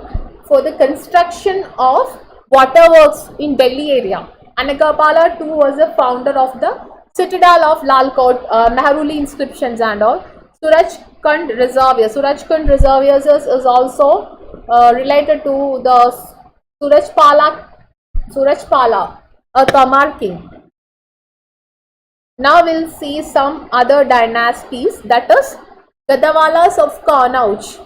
for the construction of waterworks in Delhi area. Anakapala too was the founder of the citadel of Lal Kot, Mehruli inscriptions and all. Surajkund Reservoir. Surajkund Reservoirs is also related to the Surajpala, a Kamar king. Now we'll see some other dynasties, that is Gadawalas of Kannauj.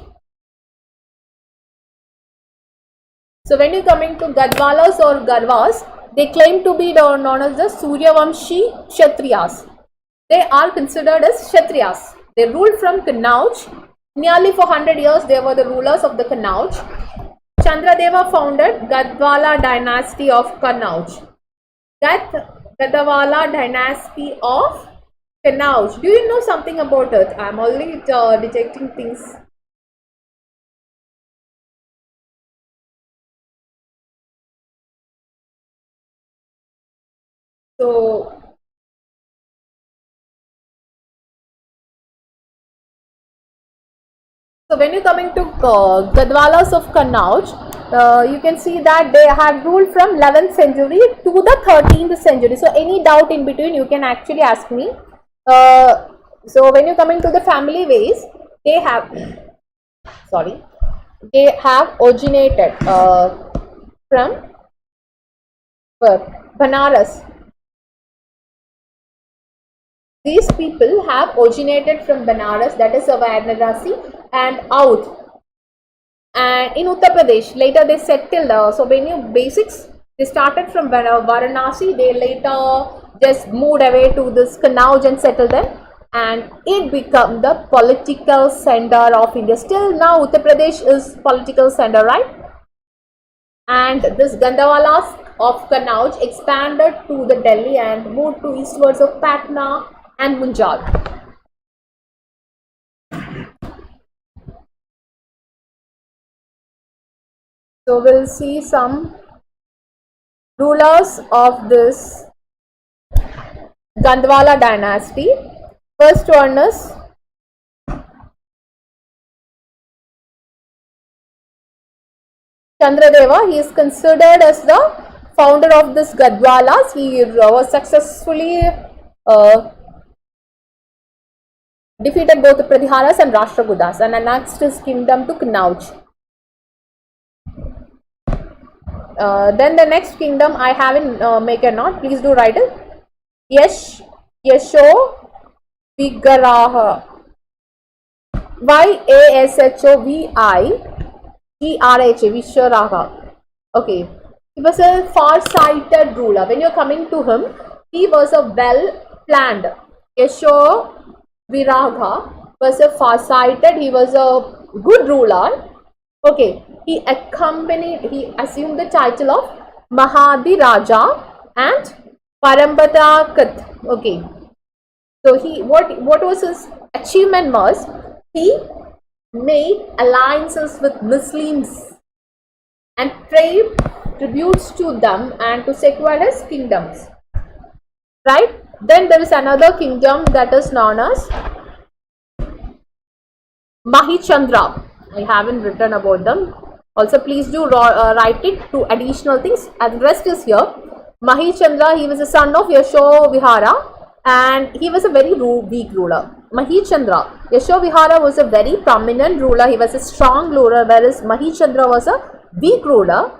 So when you're coming to Gadwalas or Garvas, they claim to be known as the Suryavamshi Kshatriyas. They are considered as Kshatriyas. They ruled from Kannauj. Nearly for 100 years, they were the rulers of the Kannauj. Chandradeva founded Gadwala dynasty of Kannauj. Gadawala dynasty of Kannauj. Do you know something about it? I am only detecting things. So when you're coming to Gadwalas of Kannauj, you can see that they have ruled from 11th century to the 13th century. So any doubt in between, you can actually ask me. So when you're coming to the family ways, they have originated from Banaras. These people have originated from Banaras, that is Varanasi, and out. And in Uttar Pradesh, later they settled. So when you basics, they started from Varanasi, they later just moved away to this Kannauj and settled there. And it became the political center of India. Still now Uttar Pradesh is political center, right? And this Gandhawalas of Kannauj expanded to the Delhi and moved to eastwards of Patna and Munjal. So we'll see some rulers of this Gandhwala dynasty. First one is Chandradeva. He is considered as the founder of this Gadwalas. He was successfully defeated both the Pratiharas and Rashtrakutas and annexed his kingdom to Kannauj. Then the next kingdom I have in make a note. Please do write it. Yasho Vigaraha. Yashovigraha. Visharaha. Okay. He was a far-sighted ruler. When you're coming to him, he was a well-planned. Yasho Viragha was a far-sighted. He was a good ruler. Okay. He assumed the title of Mahadi Raja and Parambatakat. Okay. So what was his achievement was, he made alliances with Muslims and paid tributes to them and to secure his kingdoms. Right? Then there is another kingdom that is known as Mahichandra. I haven't written about them. Also, please do write it to additional things. And the rest is here. Mahichandra, he was a son of Yashovihara and he was a very weak ruler. Mahichandra. Yashovihara was a very prominent ruler. He was a strong ruler, whereas Mahichandra was a weak ruler.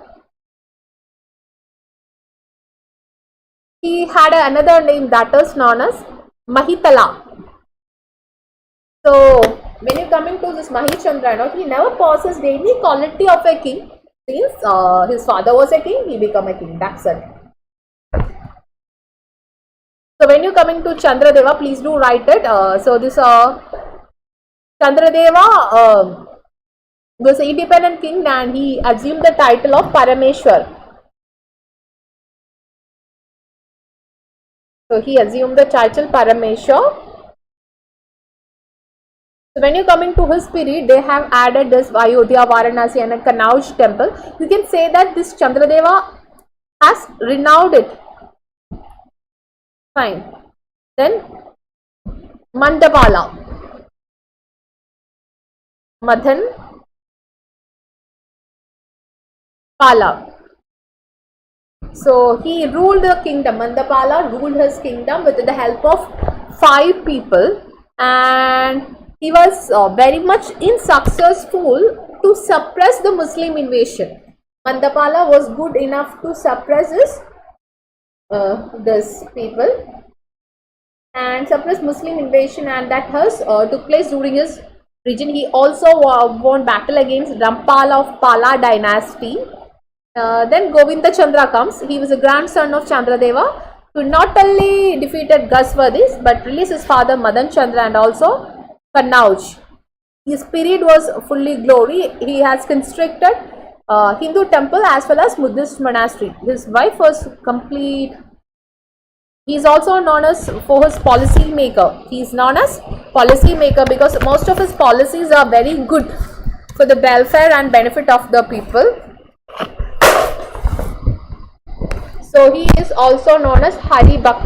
He had another name that is known as Mahitala. So when you coming to this Mahichandra, he never possessed any quality of a king. Since his father was a king, he became a king. That's it. So when you coming to Chandradeva, please do write it. So this Chandradeva was an independent king and he assumed the title of Parameshwar. So he assumed the title Parameshwar. So when you coming to his period, they have added this Ayodhya, Varanasi and a Kannauj temple. You can say that this Chandradeva has renowned it. Fine. Then Mandapala. Madan Pala. So he ruled the kingdom. Mandapala ruled his kingdom with the help of 5 people, and he was very much unsuccessful to suppress the Muslim invasion. Mandapala was good enough to suppress this people and suppress Muslim invasion, and that has took place during his region. He also won battle against Rampal of Pala dynasty. Then Govinda Chandra comes. He was a grandson of Chandradeva, who not only defeated Gaswadis but released his father Madan Chandra and also Kannauj. His period was fully glory. He has constructed Hindu temple as well as Buddhist monastery. His wife was complete. He is also known as for his policy maker. He is known as policy maker because most of his policies are very good for the welfare and benefit of the people. So he is also known as Hari Bhakt.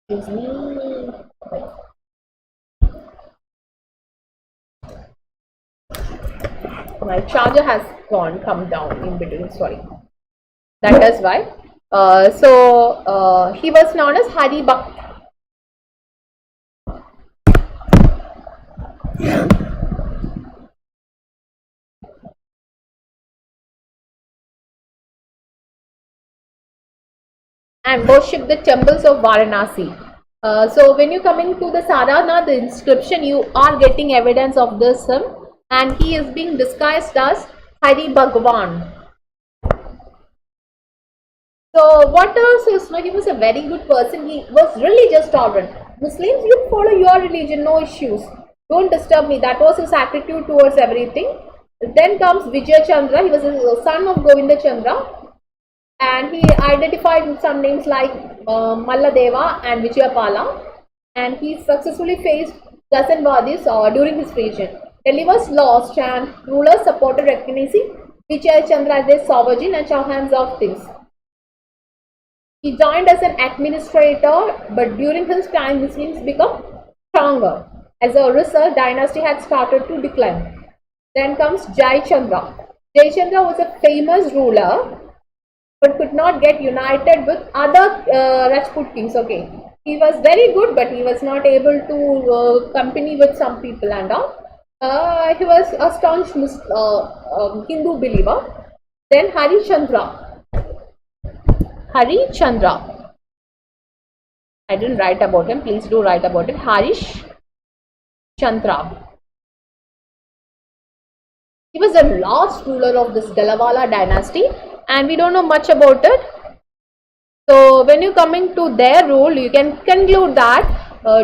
Excuse me. My charger has come down in between. Sorry. That is why. He was known as Hari Bhakt. And worship the temples of Varanasi. So when you coming to the Saranath, the inscription, you are getting evidence of this him, and he is being disguised as Hari Bhagwan. So what else? He was a very good person. He was religious tolerant. Muslims, you follow your religion, no issues. Don't disturb me. That was his attitude towards everything. Then comes Vijay Chandra. He was a son of Govinda Chandra. And he identified some names like Malladeva and Vijayapala, and he successfully faced Gasanvadis during his region. Delhi was lost and rulers supported recognizing Vijay Chandra as their sovereign and Chauhans of things. He joined as an administrator, but during his time Muslims became stronger. As a result, dynasty had started to decline. Then comes Jai Chandra. Jai Chandra was a famous ruler but could not get united with other Rajput kings. Okay, he was very good, but he was not able to company with some people and all. He was a staunch Hindu believer. Then Hari Chandra. Hari Chandra. I didn't write about him. Please do write about it. Harish Chandra. He was the last ruler of this Galavala dynasty, and we don't know much about it. So when you coming to their rule, you can conclude that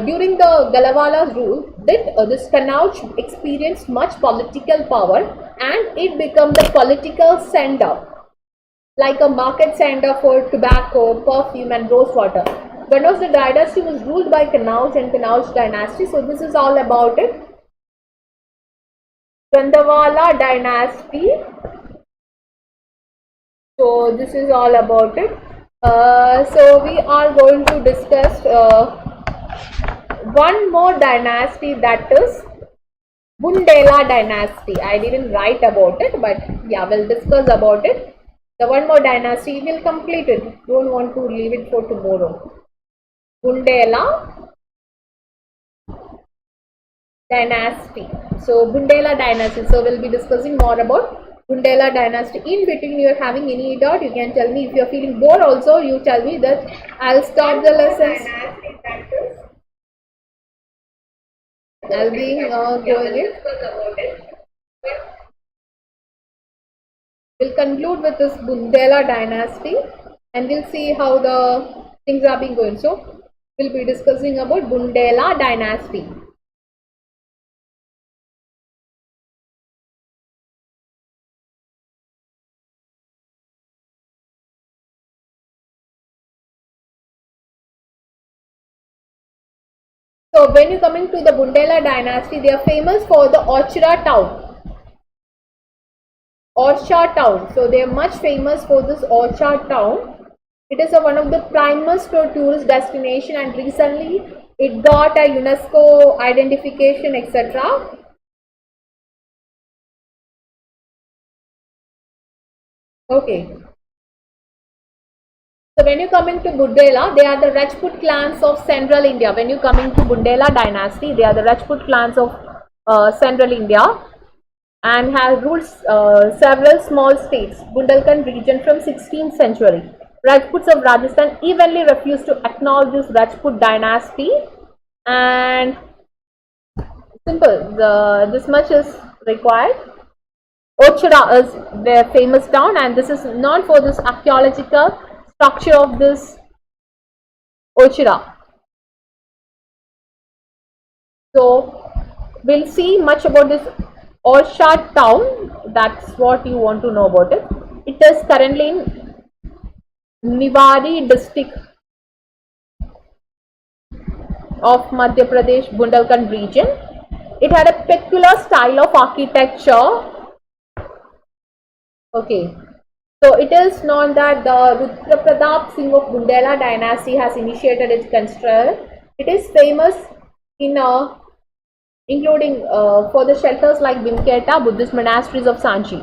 during the Galawala's rule, this Kannauj experienced much political power, and it became the political center, like a market center for tobacco, perfume and rose water. When the dynasty was ruled by Kannauj and Kannauj dynasty. So this is all about it. Gandhavala dynasty. So this is all about it. So we are going to discuss one more dynasty, that is Bundela dynasty. I didn't write about it, but yeah, we'll discuss about it. The one more dynasty, will complete it. Don't want to leave it for tomorrow. Bundela dynasty. So Bundela dynasty. So we'll be discussing more about Bundela dynasty. In between you are having any doubt, you can tell me. If you are feeling bored also, you tell me, that I'll stop the lessons. I'll be going in. We'll conclude with this Bundela dynasty, and we'll see how the things are being going. So we'll be discussing about Bundela dynasty. So when you coming to the Bundela dynasty, they are famous for the Orchard town. Orchard town. So they are much famous for this Orchard town. It is one of the primest tourist destination, and recently it got a UNESCO identification, etc. Okay. So when you coming to Bundela, they are the Rajput clans of Central India. When you coming to Bundela dynasty, they are the Rajput clans of Central India and have ruled several small states, Bundelkhand region from 16th century. Rajputs of Rajasthan evenly refused to acknowledge this Rajput dynasty, and simple, this much is required. Ochira is their famous town, and this is known for this archaeological structure of this Ochira. So we'll see much about this Orchha town. That's what you want to know about it. It is currently in Niwari district of Madhya Pradesh, Bundelkhand region. It had a peculiar style of architecture. Okay, so it is known that the Rudra Pratap Singh of Bundela dynasty has initiated its construction. It is famous in including for the shelters like Vimketa, Buddhist monasteries of Sanchi.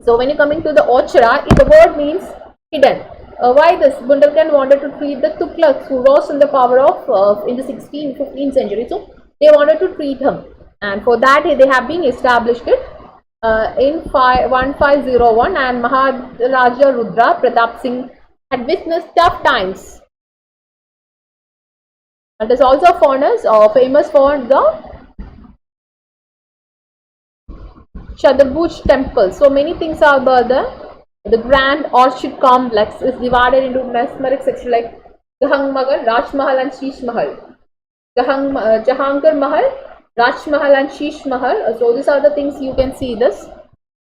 So when you coming to the Ochra, the word means hidden. Why this? Bundelkhand wanted to treat the Tughlaqs who rose in the power of in the 16th, 15th century. So they wanted to treat him, and for that they have been established it in 1501, and Maharaja Rudra Pratap Singh had witnessed tough times. It is also famous for the Shadabhuj temple. So many things are about the grand orchid complex is divided into mesmeric sections like Jahang Mahal, Raj Mahal and Sheesh Mahal. Jahangir Mahal, Raj Mahal and Sheesh Mahal. So these are the things you can see this.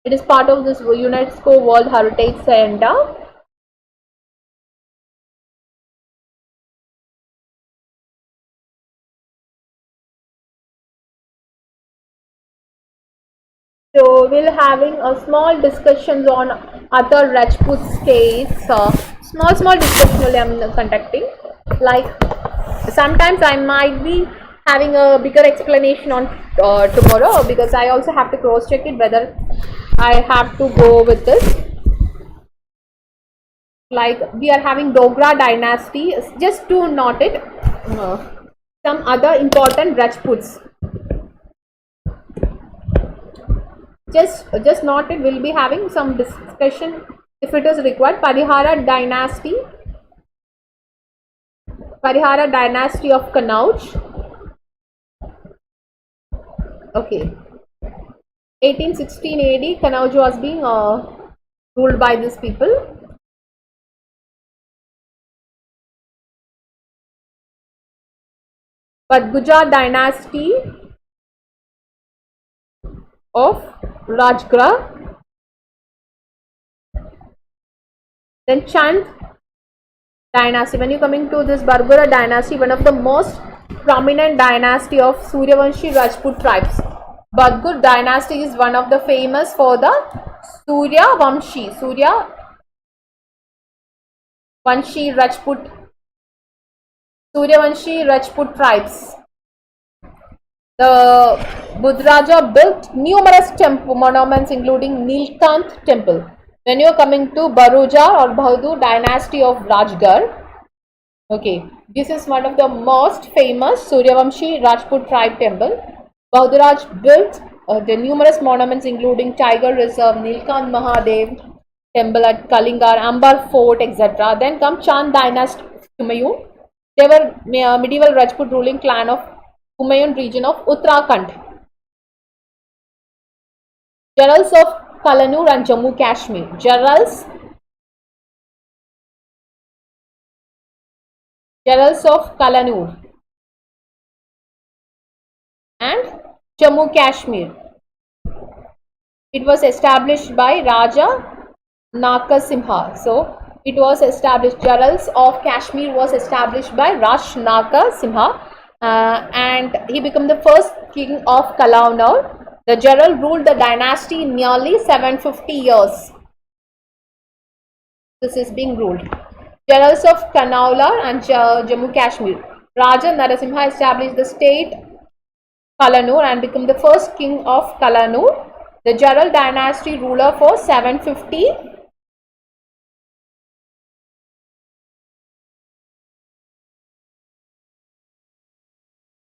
It is part of this UNESCO World Heritage Center. So we'll having a small discussions on other Rajput states. Small discussion only I'm conducting. Like sometimes I might be having a bigger explanation on tomorrow, because I also have to cross check it whether I have to go with this. Like we are having Dogra dynasty. Just to note it, some other important Rajputs. Just note it. We'll be having some discussion if it is required. Parihara dynasty of Kannauj. Okay, 1816 AD, Kannauj was being ruled by these people. But Gujarat dynasty of Rajgarh. Then Chand dynasty. When you coming to this Bargura dynasty, one of the most prominent dynasty of Suryavanshi Rajput tribes. Bargur dynasty is one of the famous for the Suryavanshi Rajput tribes. The Buddhraja built numerous temple monuments including Nilkanth temple. When you are coming to Baroja or Bahadur dynasty of Rajgarh, okay, this is one of the most famous Suryavamshi Rajput tribe temple. Bahaduraj built the numerous monuments including Tiger Reserve, Nilkanth Mahadev temple at Kalingar, Ambar Fort, etc. Then come Chand dynasty of Humayun. They were medieval Rajput ruling clan of Humayun region of Uttarakhand. Generals of Kalanur and Jammu Kashmir. Generals of Kalanur and Jammu Kashmir. It was established by Raja Narasimha. So it was established. Generals of Kashmir was established by Raj Narasimha, and he became the first king of Kalanur. The general ruled the dynasty nearly 750 years. This is being ruled. Generals of Kannaular and Jammu Kashmir. Raja Narasimha established the state Kalanur and became the first king of Kalanur. The Jaral dynasty ruler for 750.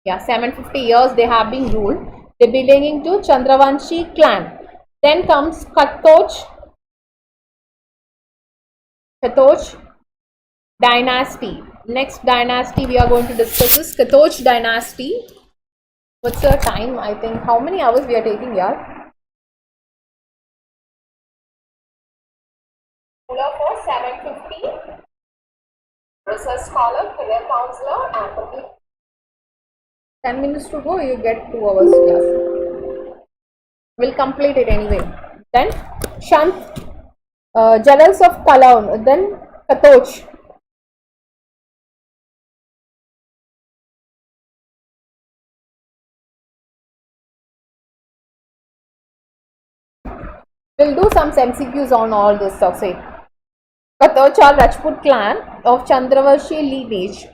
Yeah, 750 years they have been ruled. They belonging to Chandravanshi clan. Then comes Katoch dynasty. Next dynasty we are going to discuss is Katoch dynasty. What's the time? I think how many hours we are taking here? Ruler for 750. Research scholar, career counselor, and 10 minutes to go, you get 2 hours class. We'll complete it anyway. Then Shant, Generals of Kalaun, then Katoch. We'll do some MCQs on all this stuff. Say Katoch or Rajput clan of Chandravanshi lineage.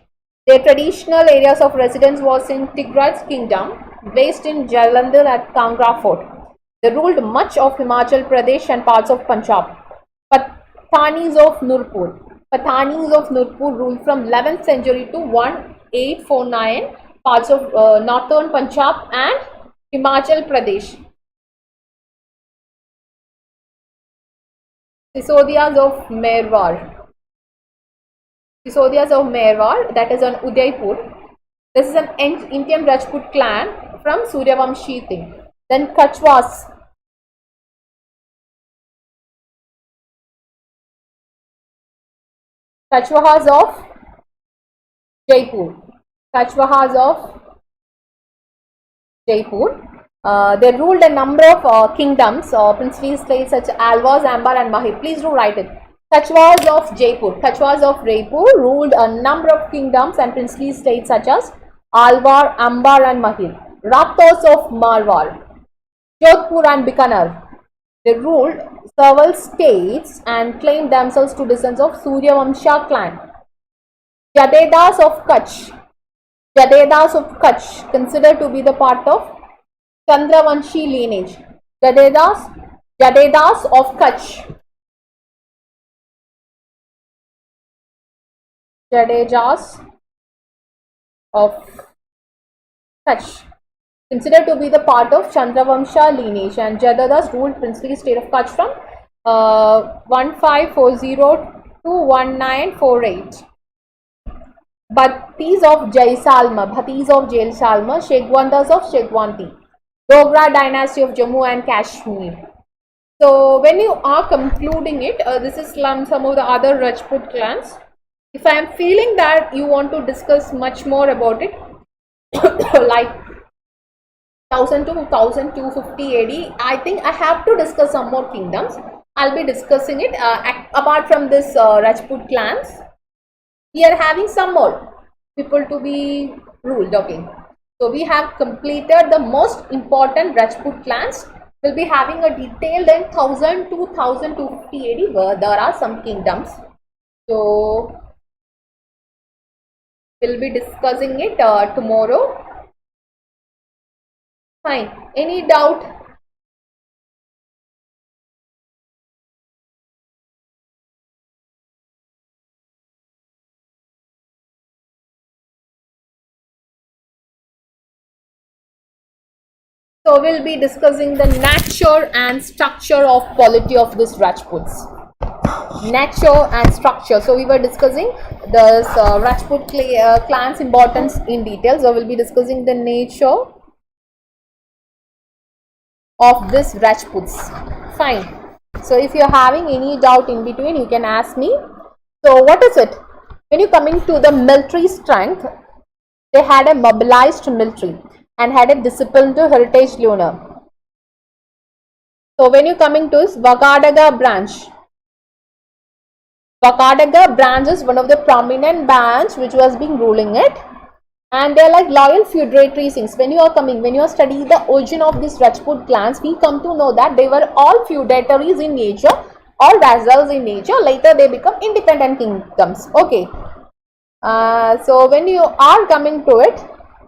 Their traditional areas of residence was in Tigrid's kingdom, based in Jalandhar at Kangra fort. They ruled much of Himachal Pradesh and parts of Punjab. Pathanis of Nurpur. Pathanis of Nurpur ruled from 11th century to 1849, parts of northern Punjab and Himachal Pradesh. Sisodias of Merwar. Sisodias of Merwar, that is on Udaipur. This is an Indian Rajput clan from Suryavamshi thing. Then Kachwas. Kachwahas of Jaipur. Kachwahas of Jaipur. They ruled a number of kingdoms, princely states such as Alwars, Ambar and Mahir. Please do write it. Kachwas of Jaipur. Kachwas of Jaipur ruled a number of kingdoms and princely states such as Alwar, Ambar and Mahir. Rathos of Marwar. Jodhpur and Bikaner. They ruled several states and claimed themselves to descendants of Suryavamsha clan. Jadedas of Kutch. Jadedas of Kutch, considered to be the part of Chandravanshi lineage. Jadedas of Kutch. Jadejas of Kutch, considered to be the part of Chandravamsha lineage, and Jadedas ruled princely state of Kutch from 1540 to 1948. Bhattis of Jaisalmer, Shegwandas of Shegwanti. Dogra dynasty of Jammu and Kashmir. So when you are concluding it, this is some of the other Rajput clans. If I am feeling that you want to discuss much more about it, like 1000 to 1250 AD, I think I have to discuss some more kingdoms. I'll be discussing it. Apart from this Rajput clans, we are having some more people to be ruled. Okay. So we have completed the most important Rajput clans. We'll be having a detailed in 1000 to 1250 AD where there are some kingdoms. So we'll be discussing it tomorrow. Fine. Any doubt? So we'll be discussing the nature and structure of polity of this Rajputs. Nature and structure. So we were discussing the Rajput clan's importance in detail. So we'll be discussing the nature of this Rajputs. Fine. So if you're having any doubt in between, you can ask me. So what is it? When you coming to the military strength, they had a mobilized military and had a disciplined heritage lunar. So when you coming to this Vakadaga branch, Vakadaga branch is one of the prominent branch which was being ruling it, and they are like loyal feudatory things. When you are studying the origin of these Rajput clans, we come to know that they were all feudatories in nature, all vassals in nature. Later they become independent kingdoms. Okay. So when you are coming to it,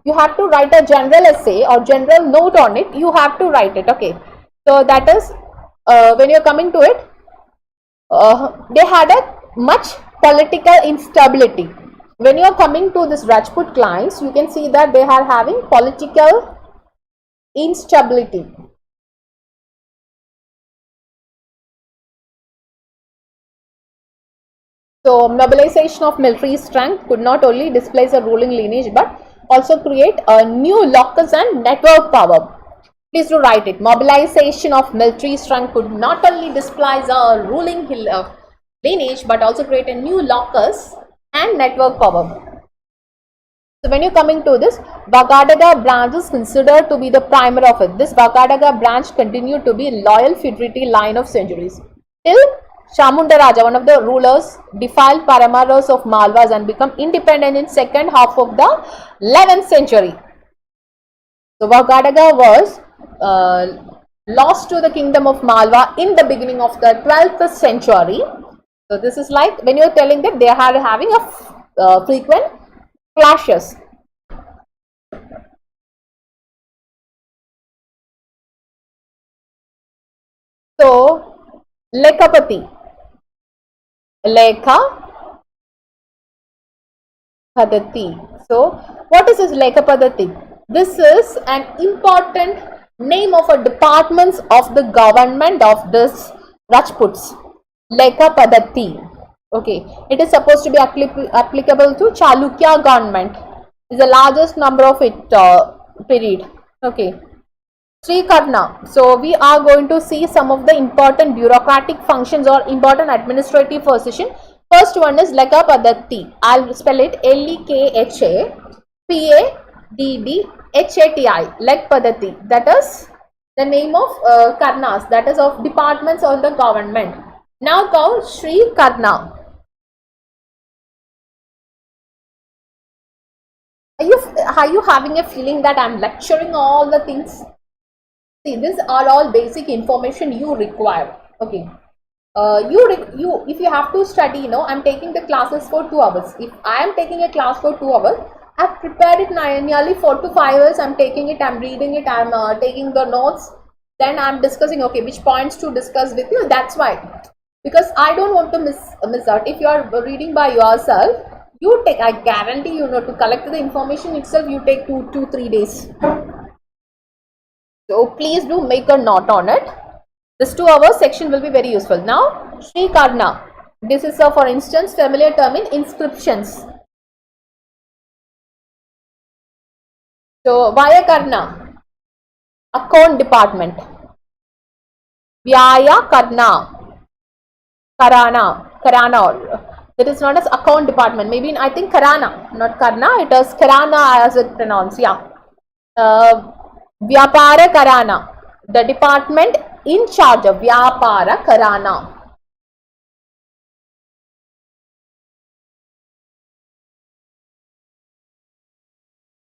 you have to write a general essay or general note on it. You have to write it. Okay. So that is when you're coming to it, they had a much political instability. When you're coming to this Rajput clients, you can see that they are having political instability. So mobilization of military strength could not only displace a ruling lineage but also create a new locus and network power. Please do write it. Mobilization of military strength could not only displace a ruling lineage but also create a new locus and network power. So when you're coming to this, Vakadaga branch is considered to be the primer of it. This Vakadaga branch continued to be loyal feudatory line of centuries till Chamundaraja, one of the rulers, defiled Paramaras of Malwas and become independent in second half of the 11th century. So Vakadaga was lost to the kingdom of Malwa in the beginning of the 12th century. So this is like when you're telling that they are having a frequent clashes. So Lekapati, Lekha Padati. So what is this Lekapadati? This is an important name of a department of the government of this Rajputs. Lekapadati. Okay, it is supposed to be applicable to Chalukya government. Is the largest number of it period. Okay. Sri Karna. So we are going to see some of the important bureaucratic functions or important administrative position. First one is Lekha Padati. I'll spell it Lekha Paddati. Lekha Padati. That is the name of Karnas. That is of departments of the government. Now come Sri Karna. Are you having a feeling that I'm lecturing all the things? See, these are all basic information you require. Okay. If you have to study, I'm taking the classes for 2 hours. If I am taking a class for 2 hours, I've prepared it nearly 4 to 5 hours. I'm taking it, I'm reading it, I'm taking the notes. Then I'm discussing, okay, which points to discuss with you. That's why. Because I don't want to miss out. If you are reading by yourself, I guarantee to collect the information itself, you take 2-3 days. So please do make a note on it. This 2 hours section will be very useful. Now, Sri Karna. This is for instance, familiar term in inscriptions. So, Vaya Karna. Account department. Vyaya Karna. Karana. That is known as account department. Maybe I think Karana, not Karna. It is Karana as it pronounced. Yeah. Vyapara Karana. The department in charge of Vyapara Karana.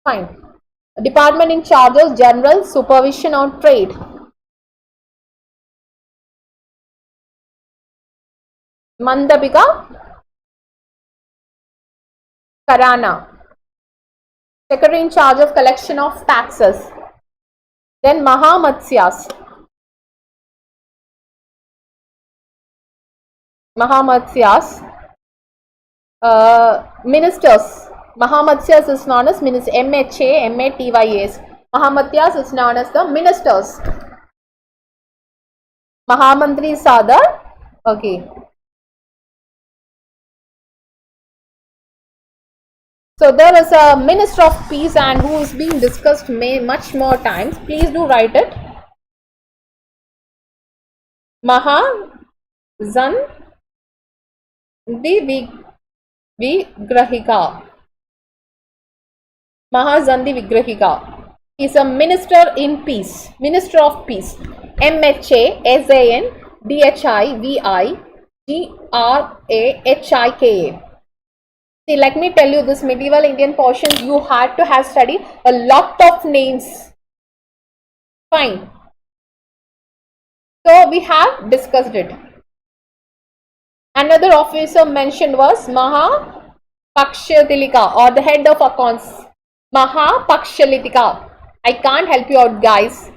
Fine. Department in charge of general supervision on trade. Mandabika Karana. Secretary in charge of collection of taxes. Then Mahamatsyas. Ministers. Mahamatsyas is known as ministers. MHA, Mahamatsyas is known as the ministers. Mahamantris are the, okay. So there is a Minister of Peace and who is being discussed much more times. Please do write it. Mahazan Vigrahika. Mahazandi Vigrahika is a minister in peace, minister of peace. MHASANDHIVIGRAHIKA. See, let me tell you, this medieval Indian portion you had to have studied a lot of names. Fine. So we have discussed it. Another officer mentioned was Mahapakshatilika or the head of accounts. Mahapakshatilika. I can't help you out, guys.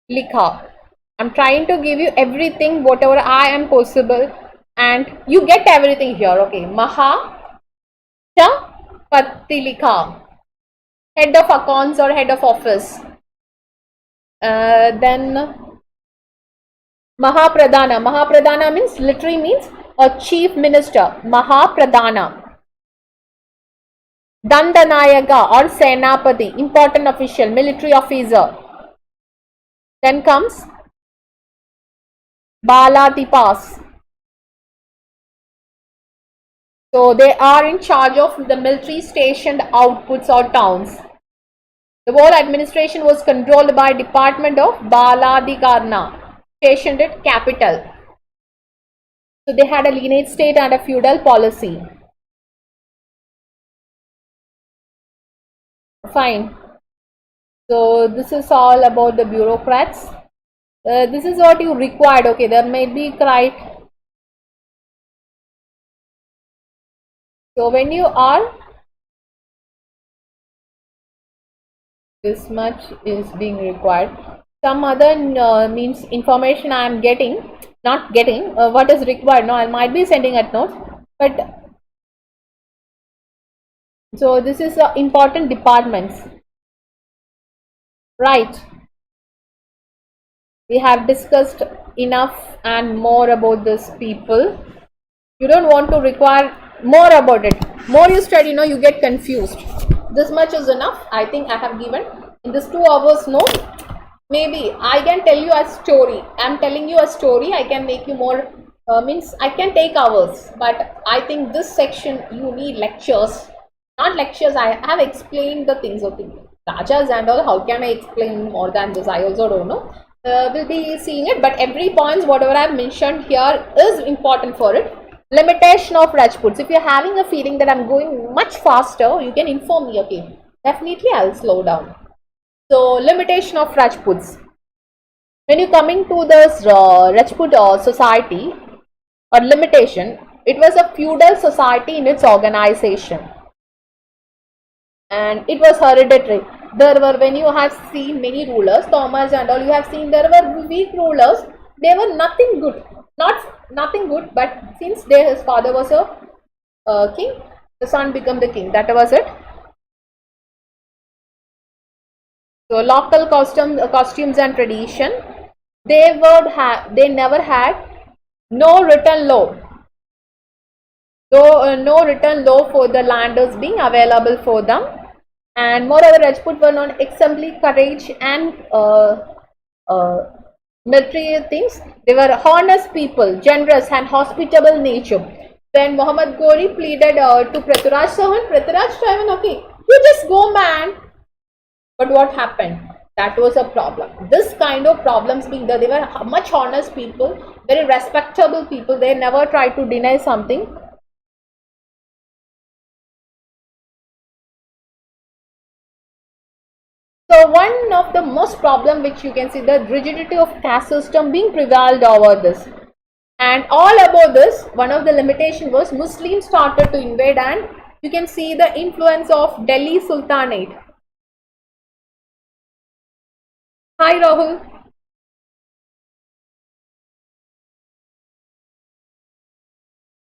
Likha. I'm trying to give you everything, whatever I am possible, and you get everything here. Okay, Likha. Head of accounts or head of office. Then Mahapradana. Mahapradana means literally means a chief minister. Mahapradana. Dandanayaga or Senapati, important official, military officer. Then comes Balatipas. So they are in charge of the military stationed outputs or towns. The whole administration was controlled by Department of Baladikarna, stationed at capital. So they had a lineage state and a feudal policy. Fine. So this is all about the bureaucrats. This is what you required. Okay, there may be so when you are, this much is being required. Some other means information I am not getting what is required. No, I might be sending at notes, but so this is important departments, right? We have discussed enough and more about this people. You don't want to require more about it. More you study, you get confused. This much is enough. I think I have given in this 2 hours. No, maybe I can tell you a story. I'm telling you a story. I can make you more. Means I can take hours, but I think this section you need lectures. Not lectures. I have explained the things. Okay, Rajas and all. How can I explain more than this? I also don't know. We'll be seeing it, but every points whatever I've mentioned here is important for it. Limitation of Rajputs. If you're having a feeling that I'm going much faster, you can inform me. Okay, definitely I'll slow down. So limitation of Rajputs. When you're coming to this Rajput society or limitation, it was a feudal society in its organization, and it was hereditary. There were, when you have seen many rulers, Thomas and all, you have seen there were weak rulers. They were nothing good, nothing good. But since his father was a king, the son became the king. That was it. So local costumes and tradition. They never had no written law. So no written law for the landers being available for them. And moreover, Rajput were known exemplary courage and military things. They were honest people, generous and hospitable nature. When Muhammad Ghori pleaded to Prithviraj Chauhan, okay, you just go, man. But what happened? That was a problem. This kind of problems being there, they were much honest people, very respectable people. They never tried to deny something. So one of the most problem which you can see, the rigidity of caste system being prevailed over this. And all about this, one of the limitation was Muslims started to invade, and you can see the influence of Delhi Sultanate. Hi Rahul.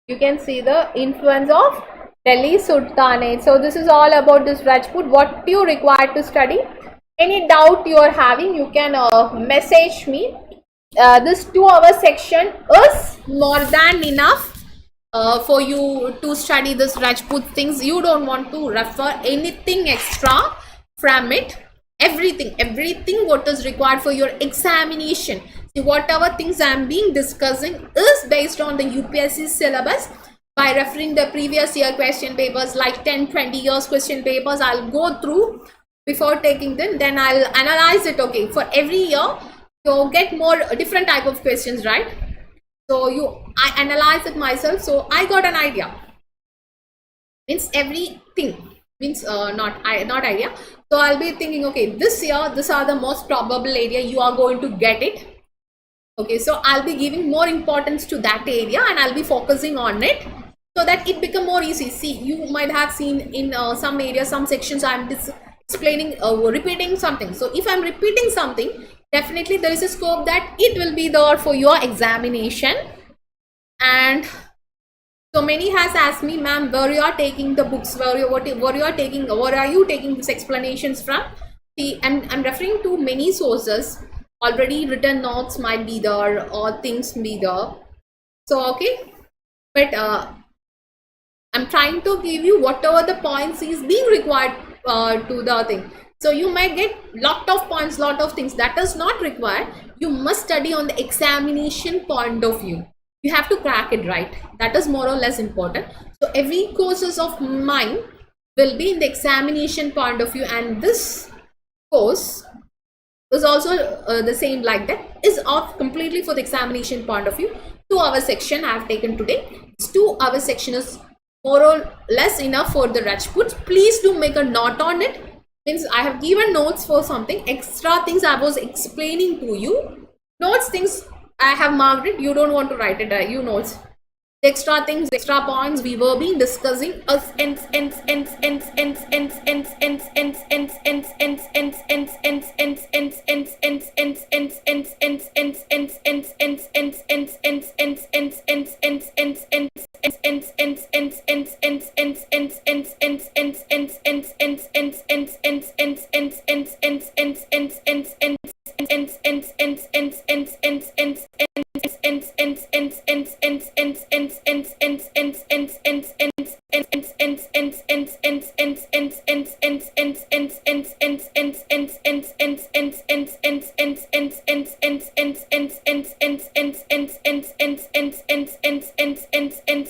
You can see the influence of Delhi Sultanate. So this is all about this Rajput. What you require to study? Any doubt you are having, you can message me. This 2-hour section is more than enough for you to study this Rajput things. You don't want to refer anything extra from it. Everything what is required for your examination. See, whatever things I am being discussing is based on the UPSC syllabus. By referring the previous year question papers, like 10-20 years question papers, I'll go through before taking them, then I'll analyze it. Okay, for every year you get more different type of questions, right? So I analyze it myself, so I got an idea. Means everything means not idea. So I'll be thinking, okay, this year these are the most probable area you are going to get it. Okay, so I'll be giving more importance to that area and I'll be focusing on it. so that it become more easy. See, you might have seen in some areas, some sections, I'm explaining, repeating something. So if I'm repeating something, definitely there is a scope that it will be there for your examination. And so many has asked me, ma'am, where you are taking the books, where you are taking, where are you taking these explanations from? See, I'm referring to many sources. Already written notes might be there, or things be there. So okay, but I'm trying to give you whatever the points is being required to the thing. So you might get lot of points, lot of things that is not required. You must study on the examination point of view. You have to crack it, right? That is more or less important. So every courses of mine will be in the examination point of view, and this course is also the same like that, is off completely for the examination point of view. 2 hour section I have taken today. This 2 hour section is more or less enough for the Rajputs. Please do make a note on it. Means I have given notes for something, extra things I was explaining to you. Notes, things I have marked it. You don't want to write it, you notes. Extra things, extra points we were being discussing